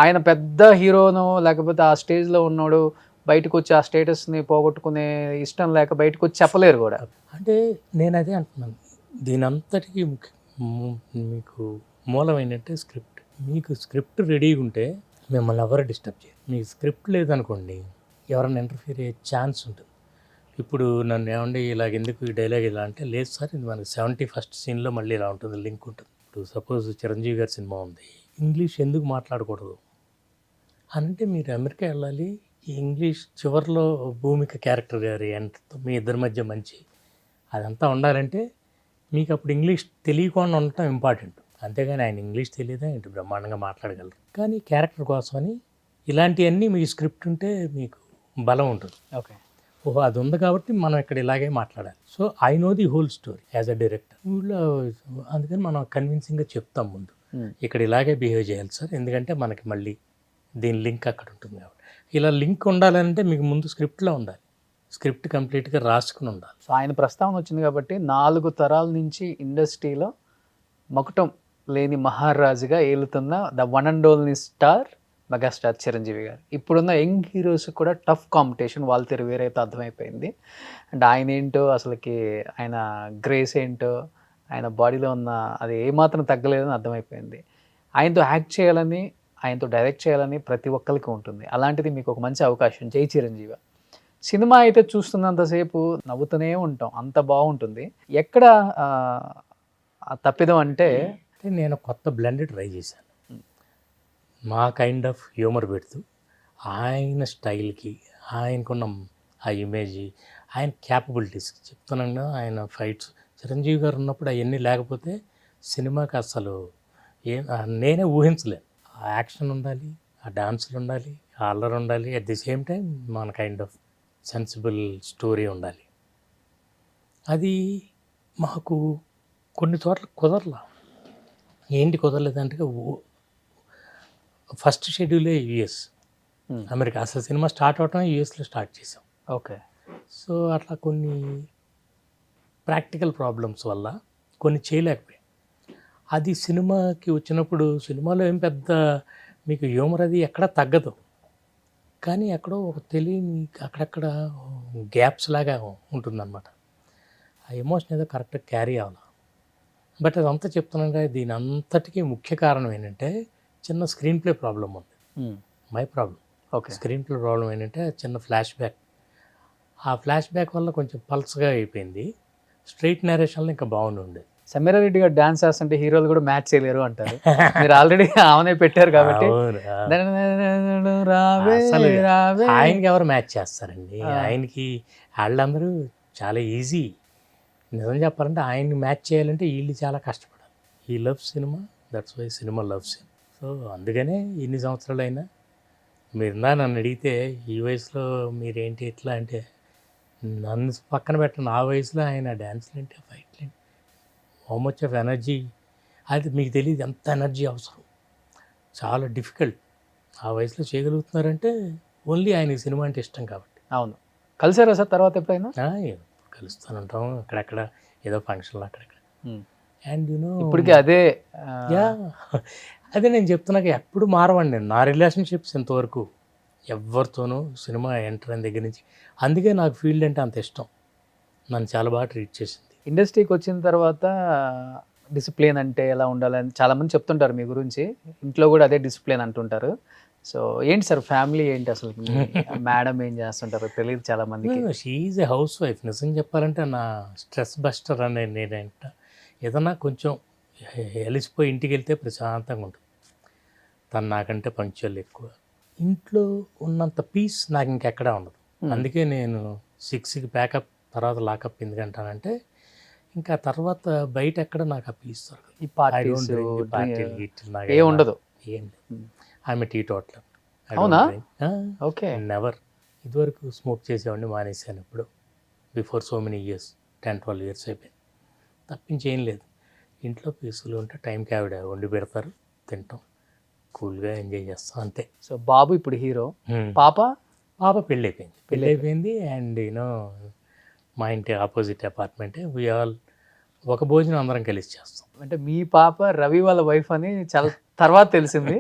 ఆయన పెద్ద హీరోను లేకపోతే ఆ స్టేజ్లో ఉన్నాడు, బయటకు వచ్చి ఆ స్టేటస్ని పోగొట్టుకునే ఇష్టం లేక బయటకు వచ్చి చెప్పలేరు కూడా. అంటే నేను అదే అంటున్నాను, దీని అంతటికీ మీకు మూలం ఏంటంటే స్క్రిప్ట్. మీకు స్క్రిప్ట్ రెడీగా ఉంటే మిమ్మల్ని ఎవరు డిస్టర్బ్ చేయరు. మీకు స్క్రిప్ట్ లేదనుకోండి ఎవరైనా ఇంటర్ఫియర్ అయ్యే ఛాన్స్ ఉంటుంది. ఇప్పుడు నన్ను ఏమండి ఇలాగ ఎందుకు ఈ డైలాగ్ ఇలా అంటే, లేదు సార్ ఇది మనకి 71st సీన్లో మళ్ళీ ఇలా ఉంటుంది, లింక్ ఉంటుంది. ఇప్పుడు సపోజ్ చిరంజీవి గారి సినిమా ఉంది, ఇంగ్లీష్ ఎందుకు మాట్లాడకూడదు అంటే మీరు అమెరికా వెళ్ళాలి, ఈ ఇంగ్లీష్ చివరిలో భూమిక క్యారెక్టర్ గారి ఎంతో మీ ఇద్దరి మధ్య మంచి అదంతా ఉండాలంటే మీకు అప్పుడు ఇంగ్లీష్ తెలియకుండా ఉండటం ఇంపార్టెంట్. అంతేగాని ఆయన ఇంగ్లీష్ తెలియదా ఏంటి, బ్రహ్మాండంగా మాట్లాడగలరు. కానీ క్యారెక్టర్ కోసమని ఇలాంటివన్నీ మీ స్క్రిప్ట్ ఉంటే మీకు బలం ఉంటుంది. ఓకే, ఓహో అది ఉంది కాబట్టి మనం ఇక్కడ ఇలాగే మాట్లాడాలి. So I know the whole story as a director. ఊళ్ళో అందుకని మనం కన్విన్సింగ్గా చెప్తాం ముందు, ఇక్కడ ఇలాగే బిహేవ్ చేయాలి సార్, ఎందుకంటే మనకి మళ్ళీ దీని లింక్ అక్కడ ఉంటుంది కాబట్టి. ఇలా లింక్ ఉండాలంటే మీకు ముందు స్క్రిప్ట్లో ఉండాలి, స్క్రిప్ట్ కంప్లీట్గా రాసుకుని ఉండాలి. సో ఆయన ప్రస్తావన వచ్చింది కాబట్టి 4 తరాల నుంచి ఇండస్ట్రీలో మకుటం లేని మహారాజుగా ఏలుతున్న the one and only star megastar Chiranjeevi garu. ఇప్పుడున్న యంగ్ హీరోస్ కూడా టఫ్ కాంపిటీషన్, వాళ్ళ తెరు వేరైతే అర్థమైపోయింది. అండ్ ఆయన ఏంటో అసలుకి ఆయన గ్రేస్ ఏంటో, ఆయన బాడీలో ఉన్న అది ఏమాత్రం తగ్గలేదని అర్థమైపోయింది. ఆయనతో యాక్ట్ చేయాలని, ఆయనతో డైరెక్ట్ చేయాలని ప్రతి ఒక్కరికి ఉంటుంది. అలాంటిది మీకు ఒక మంచి అవకాశం, జై చిరంజీవి. సినిమా అయితే చూస్తున్నంతసేపు నవ్వుతూనే ఉంటాం, అంత బాగుంటుంది. ఎక్కడ తప్పిదం అంటే నేను కొత్త బ్లెండ్ ట్రై చేశాను, మా కైండ్ ఆఫ్ హ్యూమర్ పెడుతూ ఆయన స్టైల్కి, ఆయనకున్న ఆ ఇమేజ్, ఆయన క్యాపబిలిటీస్ చెప్తున్నాను. ఆయన ఫైట్స్ చిరంజీవి గారు ఉన్నప్పుడు అవన్నీ లేకపోతే సినిమాకి అసలు నేనే ఊహించలేను. ఆ యాక్షన్ ఉండాలి, ఆ డాన్సులు ఉండాలి, ఆ అల్లరి ఉండాలి, అట్ ది సేమ్ టైం మన కైండ్ ఆఫ్ సెన్సిబుల్ స్టోరీ ఉండాలి. అది మాకు కొన్ని చోట్ల కుదరలా. ఏంటి కుదరలేదంటే ఫస్ట్ షెడ్యూలే యుఎస్, అమెరికా. అసలు సినిమా స్టార్ట్ అవటం యుఎస్లో స్టార్ట్ చేసాం. ఓకే, సో అట్లా కొన్ని ప్రాక్టికల్ ప్రాబ్లమ్స్ వల్ల కొన్ని చేయలేకపోయాం. అది సినిమాకి వచ్చినప్పుడు సినిమాలో ఏం పెద్ద మీకు హ్యూమర్ అది ఎక్కడ తగ్గదు, కానీ ఎక్కడో ఒక తెలియని అక్కడక్కడ గ్యాప్స్ లాగా ఉంటుందన్నమాట. ఆ ఎమోషన్ ఏదో కరెక్ట్గా క్యారీ అవ్వాలి. బట్ అదంతా చెప్తున్నాను కదా, దీని అంతటికీ ముఖ్య కారణం ఏంటంటే చిన్న స్క్రీన్ ప్లే ప్రాబ్లం ఉంది. My problem. Okay, screen play problem ఏంటంటే చిన్న ఫ్లాష్ బ్యాక్, ఆ ఫ్లాష్ బ్యాక్ వల్ల కొంచెం పల్స్గా అయిపోయింది. స్ట్రైట్ నరేషన్లో ఇంకా బాగుండి ఉండేది. సమీరారెడ్డి గారు డాన్స్ చేస్తుంటే హీరోలు కూడా మ్యాచ్ చేయలేరు అంటారు. మీరు ఆల్రెడీ ఆమెనే పెట్టారు కాబట్టి అసలు ఆయనకి ఎవరు మ్యాచ్ చేస్తారండి, ఆయనకి వాళ్ళందరూ చాలా ఈజీ. నిజం చెప్పాలంటే ఆయన్ని మ్యాచ్ చేయాలంటే వీళ్ళు చాలా కష్టపడాలి. ఈ love cinema, that's why cinema loves him. So అందుకనే ఇన్ని సంవత్సరాలైనా మీరు నన్ను అడిగితే ఈ వయసులో మీరేంటి ఎట్లా అంటే, నన్ను పక్కన పెట్టండి, ఆ వయసులో ఆయన డ్యాన్స్లు ఏంటి, ఫైట్లు ఏంటి, హౌ మచ్ ఆఫ్ ఎనర్జీ, అది మీకు తెలియదు ఎంత ఎనర్జీ అవసరం, చాలా డిఫికల్ట్. ఆ వయసులో చేయగలుగుతున్నారంటే ఓన్లీ ఆయనకి సినిమా అంటే ఇష్టం కాబట్టి. అవును, కలిసారా సార్ తర్వాత ఎప్పుడైనా? కలుస్తూనే ఉంటాం అక్కడక్కడ, ఏదో ఫంక్షన్లు అక్కడక్కడ. అండ్ యూనో ఇప్పటికీ అదే అదే నేను చెప్తున్నాక ఎప్పుడు మారవండి నేను. నా రిలేషన్షిప్స్ ఇంతవరకు ఎవరితోనూ సినిమా ఎంటర్ అయిన దగ్గర నుంచి, అందుకే నాకు ఫీల్డ్ అంటే అంత ఇష్టం, నన్ను చాలా బాగా ట్రీట్ చేసింది. ఇండస్ట్రీకి వచ్చిన తర్వాత డిసిప్లిన్ అంటే ఎలా ఉండాలని చాలామంది చెప్తుంటారు మీ గురించి, ఇంట్లో కూడా అదే డిసిప్లిన్ అంటుంటారు. సో ఏంటి సార్ ఫ్యామిలీ ఏంటి అసలు, మేడం ఏం చేస్తుంటారో తెలియదు చాలా మందికి. She is a house wife. నిజం చెప్పాలంటే నా స్ట్రెస్ బస్టర్ అనే నేనంట. ఏదన్నా కొంచెం వెలిసిపోయి ఇంటికి వెళ్తే ప్రశాంతంగా ఉంటుంది. తను నాకంటే పంక్చువల్ ఎక్కువ. ఇంట్లో ఉన్నంత పీస్ నాకు ఇంకెక్కడా ఉండదు. అందుకే నేను 6కి ప్యాకప్ తర్వాత లాకప్ ఎందుకంటానంటే, ఇంకా తర్వాత బయట ఎక్కడ నాకు ఆ పీస్ దొరకదు. ఈ పార్టీలు ఏ ఉండదు, ఏం లేదు. ఆమె టీ టోటల్. అవునా? Okay, never. ఇదివరకు స్మోక్ చేసేవాడిని, మానేశాను ఇప్పుడు. Before so many years, 10-12 years అయిపోయింది. తప్పించేం లేదు. ఇంట్లో పీసులు ఉంటే టైంకి ఆవిడ వండి పెడతారు, తింటాం. కూల్గా ఎంజాయ్ చేస్తాం అంతే. సో బాబు ఇప్పుడు హీరో, పాప పాప పెళ్ళి అయిపోయింది అండ్ మా ఇంటి ఆపోజిట్ అపార్ట్మెంటే ఆల్ ఒక భోజనం అందరం కలిసి చేస్తాం. అంటే మీ పాప రవి వాళ్ళ వైఫ్ అని చాలా తర్వాత తెలిసింది.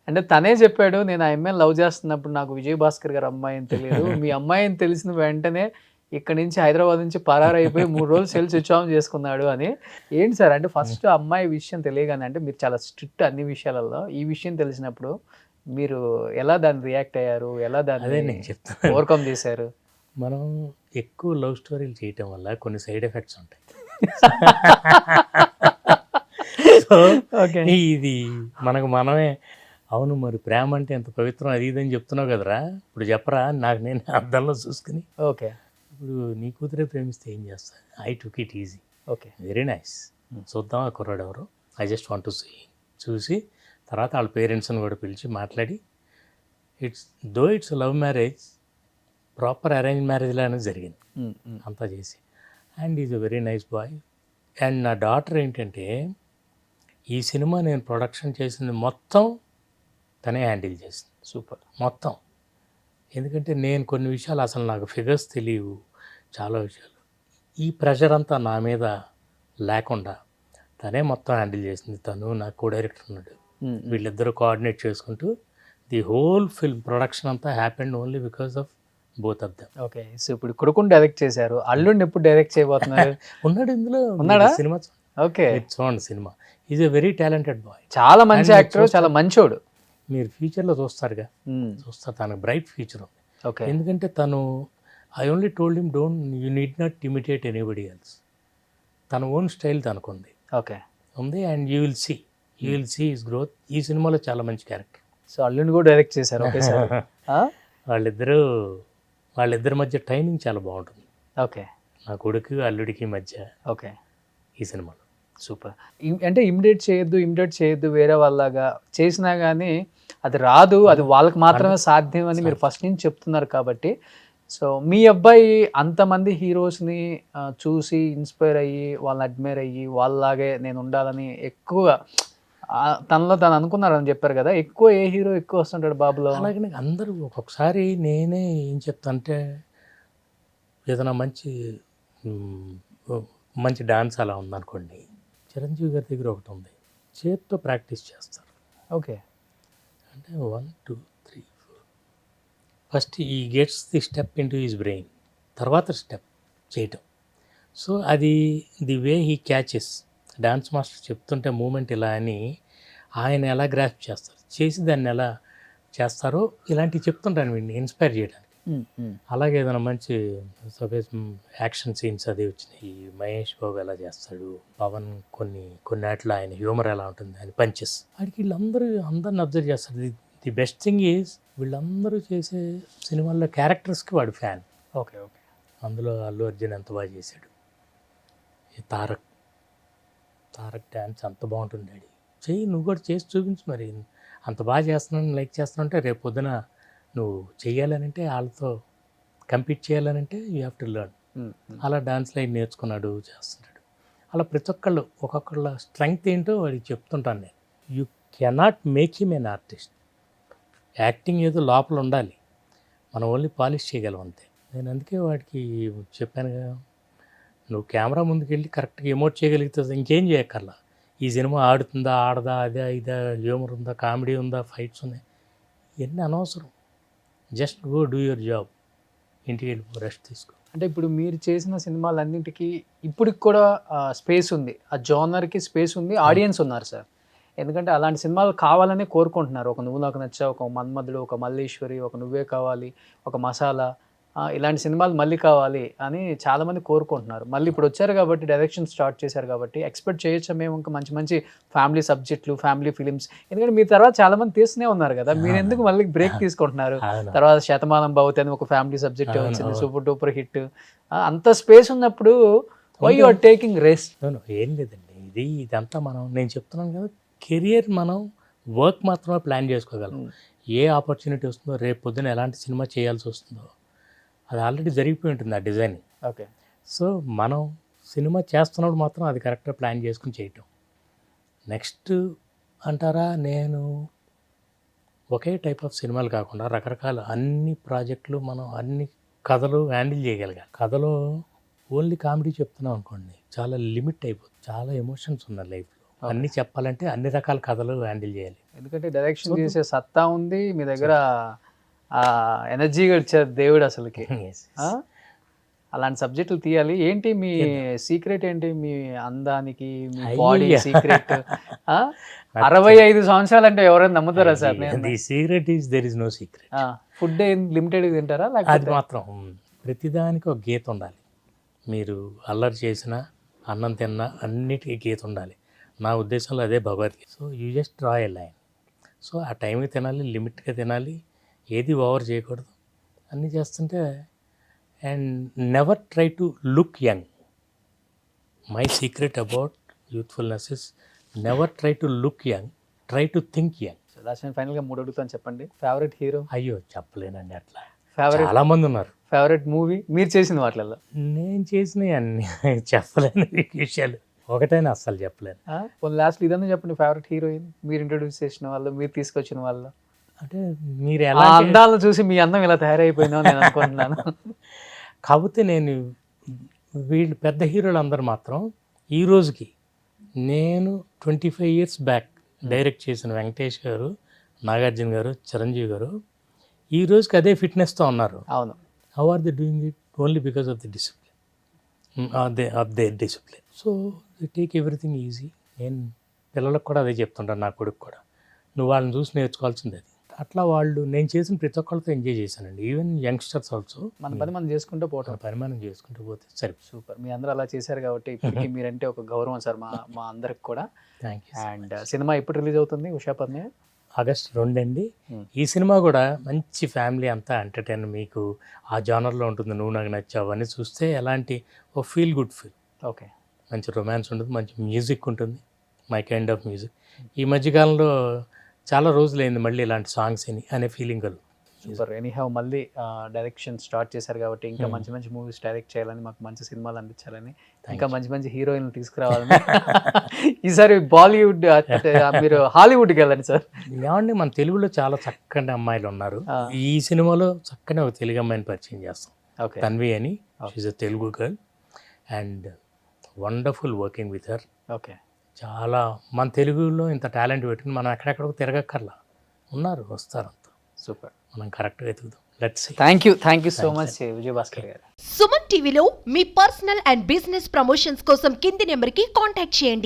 అంటే తనే చెప్పాడు, నేను ఆ అమ్మాయిని లవ్ చేస్తున్నప్పుడు నాకు విజయ్ భాస్కర్ గారు అమ్మాయి అని తెలియదు, మీ అమ్మాయి అని తెలిసిన వెంటనే ఇక్కడ నుంచి హైదరాబాద్ నుంచి పరారైపోయి 3 రోజులు సెల్ స్విచ్ ఆన్ చేసుకున్నాడు అని. ఏంటి సార్ అంటే ఫస్ట్ అమ్మాయి విషయం తెలియగానే, అంటే మీరు చాలా స్ట్రిక్ట్ అన్ని విషయాలలో, ఈ విషయం తెలిసినప్పుడు మీరు ఎలా దాన్ని రియాక్ట్ అయ్యారు, ఎలా అదే దాన్ని నేను చెప్తాను. ఓవర్కమ్ చేశారు? మనం ఎక్కువ లవ్ స్టోరీలు చేయటం వల్ల కొన్ని సైడ్ ఎఫెక్ట్స్ ఉంటాయి. So okay. ఇది మనకు మనమే అవును మరి ప్రేమ అంటే ఎంత పవిత్రం అది ఇదని చెప్తున్నావు కదరా, ఇప్పుడు చెప్పరా నాకు నేను అద్దంలో చూసుకుని. ఓకే. ఇప్పుడు నీ కూతురే ప్రేమిస్తే ఏం చేస్తా, I took it easy, okay. Very nice, చూద్దాం ఆ కుర్రాడు ఎవరు, I just want to see, చూసి తర్వాత వాళ్ళ పేరెంట్స్ని కూడా పిలిచి మాట్లాడి, it's love marriage proper arrange marriage లానే జరిగింది అంతా చేసి. And is a very nice boy. అండ్ నా డాటర్ ఏంటంటే ఈ సినిమా నేను ప్రొడక్షన్ చేసింది మొత్తం తనే హ్యాండిల్ చేసింది. సూపర్. మొత్తం. ఎందుకంటే నేను కొన్ని విషయాలు అసలు నాకు ఫిగర్స్ తెలియవు, చాలా విషయాలు. ఈ ప్రెషర్ అంతా నా మీద లేకుండా తనే మొత్తం హ్యాండిల్ చేసింది. తను నా కో డైరెక్టర్ ఉన్నాడు, వీళ్ళిద్దరూ కోఆర్డినేట్ చేసుకుంటూ ది హోల్ ఫిల్మ్ ప్రొడక్షన్ అంతా happened only because of both of them. Okay. So ఇప్పుడు కొడుకుని డైరెక్ట్ చేశారు, అల్లుడిని ఎప్పుడు డైరెక్ట్ చేయబోతున్నారు? ఉన్నాడు ఇందులో, ఉన్నాడా? Cinema okay. చూడండి cinema. Is a very talented boy, చాలా మంచి యాక్టర్, చాలా మంచోడు. మీరు ఫ్యూచర్లో చూస్తారుగా, చూస్తారు తనకు బ్రైట్ ఫ్యూచర్ ఉంది. ఓకే. ఎందుకంటే తను I only told him don't you need not imitate anybody else, తన ఓన్ స్టైల్ తనకుంది ఓకే ఉంది. And you will see his growth. ఈ సినిమాలో చాలా మంచి క్యారెక్టర్. సో అల్లుడిని కూడా డైరెక్ట్ చేశారు ఒకేసారి. వాళ్ళిద్దరి మధ్య టైమింగ్ చాలా బాగుంటుంది. ఓకే. నా కొడుకు అల్లుడికి మధ్య ఓకే. ఈ సినిమాలో. సూపర్. అంటే ఇమిటేట్ చేయొద్దు వేరే వాళ్ళలాగా చేసినా కానీ అది రాదు, అది వాళ్ళకి మాత్రమే సాధ్యం అని మీరు ఫస్ట్ నుంచి చెప్తున్నారు కాబట్టి. సో మీ అబ్బాయి అంతమంది హీరోస్ని చూసి ఇన్స్పైర్ అయ్యి, వాళ్ళని అడ్మైర్ అయ్యి వాళ్ళలాగే నేను ఉండాలని ఎక్కువగా తనలో తను అనుకున్నారని చెప్పారు కదా, ఎక్కువ ఏ హీరో ఎక్కువ వస్తుంటాడు బాబులో? అలాగే నాకు అందరూ ఒక్కొక్కసారి నేనే ఏం చెప్తానంటే, ఏదైనా మంచి డాన్స్ అలా ఉందనుకోండి, చిరంజీవి గారి దగ్గర ఒకటి ఉంది, చేతితో ప్రాక్టీస్ చేస్తారు. ఓకే. అంటే 1 2 3 4 ఫస్ట్ ఈ gets the step in to his brain, తర్వాత స్టెప్ చేయటం. సో అది the way he catches. Dance master చెప్తుంటే మూమెంట్ ఇలా అని ఆయన ఎలా గ్రాస్ప్ చేస్తారు, చేసి దాన్ని ఎలా చేస్తారో ఇలాంటివి చెప్తుంటాను వీడిని ఇన్స్పైర్ చేయడానికి. అలాగే ఏదైనా మంచి సపోజ్ యాక్షన్ సీన్స్ అది వచ్చినాయి, మహేష్ బాబు ఎలా చేస్తాడు, పవన్ కొన్ని ఆటలు ఆయన హ్యూమర్ ఎలా ఉంటుంది, ఆయన పంచెస్, వాడికి అందరిని అబ్జర్వ్ చేస్తాడు. ది బెస్ట్ థింగ్ ఈజ్ వీళ్ళందరూ చేసే సినిమాల్లో క్యారెక్టర్స్కి వాడు ఫ్యాన్. ఓకే. ఓకే. అందులో అల్లు అర్జున్ ఎంత బాగా చేశాడు, ఈ తారక్ డ్యాన్స్ అంత బాగుంటుంది, డాడీ చెయ్యి నువ్వు కూడా చేసి చూపించు, మరి అంత బాగా చేస్తున్నాను లైక్ చేస్తున్నానంటే రేపు పొద్దున నువ్వు చెయ్యాలనంటే వాళ్ళతో కంపీట్ చేయాలనంటే యూ హ్యావ్ టు లెర్న్. అలా డాన్స్ లైన్ నేర్చుకున్నాడు, చేస్తున్నాడు. అలా ప్రతి ఒక్కొక్కళ్ళ స్ట్రెంగ్త్ ఏంటో వాడికి చెప్తుంటాను నేను. You cannot make him an artist. Acting ఏదో లోపల ఉండాలి, మనం ఓన్లీ పాలిష్ చేయగలం అంతే. నేను అందుకే వాడికి చెప్పాను కదా, నువ్వు కెమెరా ముందుకు వెళ్ళి కరెక్ట్గా ఎమోట్ చేయగలిగితే ఇంకేం చేయక్కర్లా. ఈ సినిమా ఆడుతుందా ఆడదా, అదే ఇదా, హ్యూమర్ ఉందా, కామెడీ ఉందా, ఫైట్స్ ఉన్నాయి, ఇవన్నీ అనవసరం. Just go do your job, ఇంటికి వెళ్ళి రెస్ట్ తీసుకో. అంటే ఇప్పుడు మీరు చేసిన సినిమాలన్నింటికి ఇప్పటికి కూడా స్పేస్ ఉంది, ఆ జోనర్కి స్పేస్ ఉంది, ఆడియన్స్ ఉన్నారు సార్. ఎందుకంటే అలాంటి సినిమాలు కావాలని కోరుకుంటున్నారు. ఒక నువ్వు నాకు నచ్చా, ఒక మన్మధుడు, ఒక మల్లీశ్వరి, ఒక నువ్వే కావాలి, ఒక మసాలా, ఇలాంటి సినిమాలు మళ్ళీ కావాలి అని చాలామంది కోరుకుంటున్నారు. మళ్ళీ ఇప్పుడు వచ్చారు కాబట్టి, డైరెక్షన్ స్టార్ట్ చేశారు కాబట్టి ఎక్స్పెక్ట్ చేయొచ్చా మేము ఇంకా మంచి ఫ్యామిలీ సబ్జెక్టులు, ఫ్యామిలీ ఫిలిమ్స్? ఎందుకంటే మీ తర్వాత చాలామంది తీస్తూనే ఉన్నారు కదా, మీరు ఎందుకు మళ్ళీ బ్రేక్ తీసుకుంటున్నారు? తర్వాత శతమానం భవతి అని ఒక ఫ్యామిలీ సబ్జెక్ట్ వచ్చింది, సూపర్ డూపర్ హిట్. అంత స్పేస్ ఉన్నప్పుడు why you are taking rest? ఏం లేదండి, ఇదంతా నేను చెప్తున్నాను కదా, కెరియర్ మనం వర్క్ మాత్రమే ప్లాన్ చేసుకోగలం. ఏ ఆపర్చునిటీ వస్తుందో, రేపు పొద్దున ఎలాంటి సినిమా చేయాల్సి వస్తుందో అది ఆల్రెడీ జరిగిపోయి ఉంటుంది ఆ డిజైన్. ఓకే. సో మనం సినిమా చేస్తున్నప్పుడు మాత్రం అది కరెక్ట్గా ప్లాన్ చేసుకుని చేయటం. నెక్స్ట్ అంటారా, నేను ఒకే టైప్ ఆఫ్ సినిమాలు కాకుండా రకరకాల అన్ని ప్రాజెక్టులు మనం అన్ని కథలు హ్యాండిల్ చేయగలగాలి. కథలో ఓన్లీ కామెడీ చెప్తున్నాం అనుకోండి, చాలా లిమిట్ అయిపోతుంది. చాలా ఎమోషన్స్ ఉన్నాయి లైఫ్లో. అన్నీ చెప్పాలంటే అన్ని రకాల కథలు హ్యాండిల్ చేయాలి. ఎందుకంటే డైరెక్షన్ చేసే సత్తా ఉంది మీ దగ్గర, ఆ ఎనర్జీగా ఇచ్చారు దేవుడు అసలుకి. Yes. ఆ? అలాంటి సబ్జెక్టులు తీయాలి. ఏంటి మీ సీక్రెట్ ఏంటి? మీ అందానికి మీ బాడీ అయ్యయ్య. సీక్రెట్? 65 సంవత్సరాలు అంటే ఎవరైనా నమ్ముతారా sir? The secret is there is no secret. Food limited తింటారా అది లేకపోతే? మాత్రం ప్రతిదానికి ఒక గీత ఉండాలి. మీరు అల్లరి చేసినా అన్నం తిన్నా అన్నిటికీ గీత ఉండాలి. నా ఉద్దేశంలో అదే Bhagavad Gita. So you just draw a line. So ఆ టైంకి తినాలి, లిమిట్గా తినాలి, ఏది ఓవర్ చేయకూడదు. అన్నీ చేస్తుంటే and never try to look young. My secret about youthfulness is never try to look young, try to think young. Last ఫైనల్గా 3 అడుగుతాను, చెప్పండి. Favourite hero? అయ్యో చెప్పలేనండి, అట్లా ఫేవరెట్ చాలా మంది ఉన్నారు. ఫేవరెట్ మూవీ మీరు చేసిన వాటిల్లో? నేను చేసినవి అన్ని చెప్పలేను విషయాలు, ఒకటైనా అస్సలు చెప్పలేను. లాస్ట్ ఇదన్నా చెప్పండి. ఫేవరెట్ హీరోయిన్ మీరు ఇంట్రొడ్యూస్ చేసిన వాళ్ళు, మీరు తీసుకొచ్చిన వాళ్ళు. అంటే మీరు ఆ ఎలా అందాలను చూసి మీ అందం ఇలా తయారైపోయిందో నేను అనుకుంటున్నాను. కాకపోతే నేను వీళ్ళు పెద్ద హీరోలు అందరూ మాత్రం ఈ రోజుకి నేను 25 years బ్యాక్ డైరెక్ట్ చేసిన వెంకటేష్ గారు, నాగార్జున గారు, చిరంజీవి గారు ఈ రోజుకి అదే ఫిట్నెస్తో ఉన్నారు. అవును. How are they doing it? Only because of the discipline, of their discipline. So they take everything easy. నేను పిల్లలకు కూడా అదే చెప్తుంటాను, నా కొడుకు కూడా, నువ్వు వాళ్ళని చూసి నేర్చుకోవాల్సింది అది. అట్లా వాళ్ళు నేను చేసిన ప్రతి ఒక్కళ్ళతో ఎంజాయ్ చేశానండి. Even youngsters also. మన పని మనం చేసుకుంటూ పోవటం. పరిమాణం చేసుకుంటూ పోతే సరే. సూపర్. మీ అందరూ అలా చేశారు కాబట్టి ఇప్పటికీ మీరంటే ఒక గౌరవం సార్ మా అందరికి కూడా. Thank you. అండ్ సినిమా ఎప్పుడు రిలీజ్ అవుతుంది? ఉషా పద్మే ఆగస్ట్ 2 అండి. ఈ సినిమా కూడా మంచి ఫ్యామిలీ అంతా ఎంటర్టైన్, మీకు ఆ జానర్లో ఉంటుంది. నువ్వు నాకు నచ్చావు అవన్నీ చూస్తే ఎలాంటి ఓ ఫీల్ గుడ్ ఫీల్. ఓకే. మంచి రొమాన్స్ ఉంటుంది, మంచి మ్యూజిక్ ఉంటుంది, మై కైండ్ ఆఫ్ మ్యూజిక్. ఈ మధ్యకాలంలో చాలా రోజులైంది మళ్ళీ ఇలాంటి సాంగ్స్ అనే ఫీలింగ్ కలుగు. సూపర్. ఎనీహౌ మళ్ళీ డైరెక్షన్ స్టార్ట్ చేశారు కాబట్టి ఇంకా మంచి మంచి మూవీస్ డైరెక్ట్ చేయాలని, మాకు మంచి సినిమాలు అందించాలని, ఇంకా మంచి మంచి హీరోయిన్లు తీసుకురావాలని. ఈసారి బాలీవుడ్ మీరు హాలీవుడ్కి వెళ్ళండి సార్. ఏమండి మన తెలుగులో చాలా చక్కని అమ్మాయిలు ఉన్నారు. ఈ సినిమాలో చక్కని ఒక తెలుగు అమ్మాయిని పరిచయం చేస్తాం. ఓకే. తన్వి అని, she a Telugu girl and wonderful working with her. Okay. చాలా మన తెలుగులో ఇంత టాలెంట్ పెట్టుకుని మనం ఎక్కడెక్కడికో తిరగక్కర్లా, ఉన్నారు, వస్తారు అంతా. సూపర్. మనం కరెక్ట్గా ఎదుగుదాం. Let's see. Thank you so much Vijayabhaskar garu. Suman టీవీలో మీ పర్సనల్ అండ్ బిజినెస్ ప్రమోషన్స్ కోసం కింది నెంబర్కి కాంటాక్ట్ చేయండి.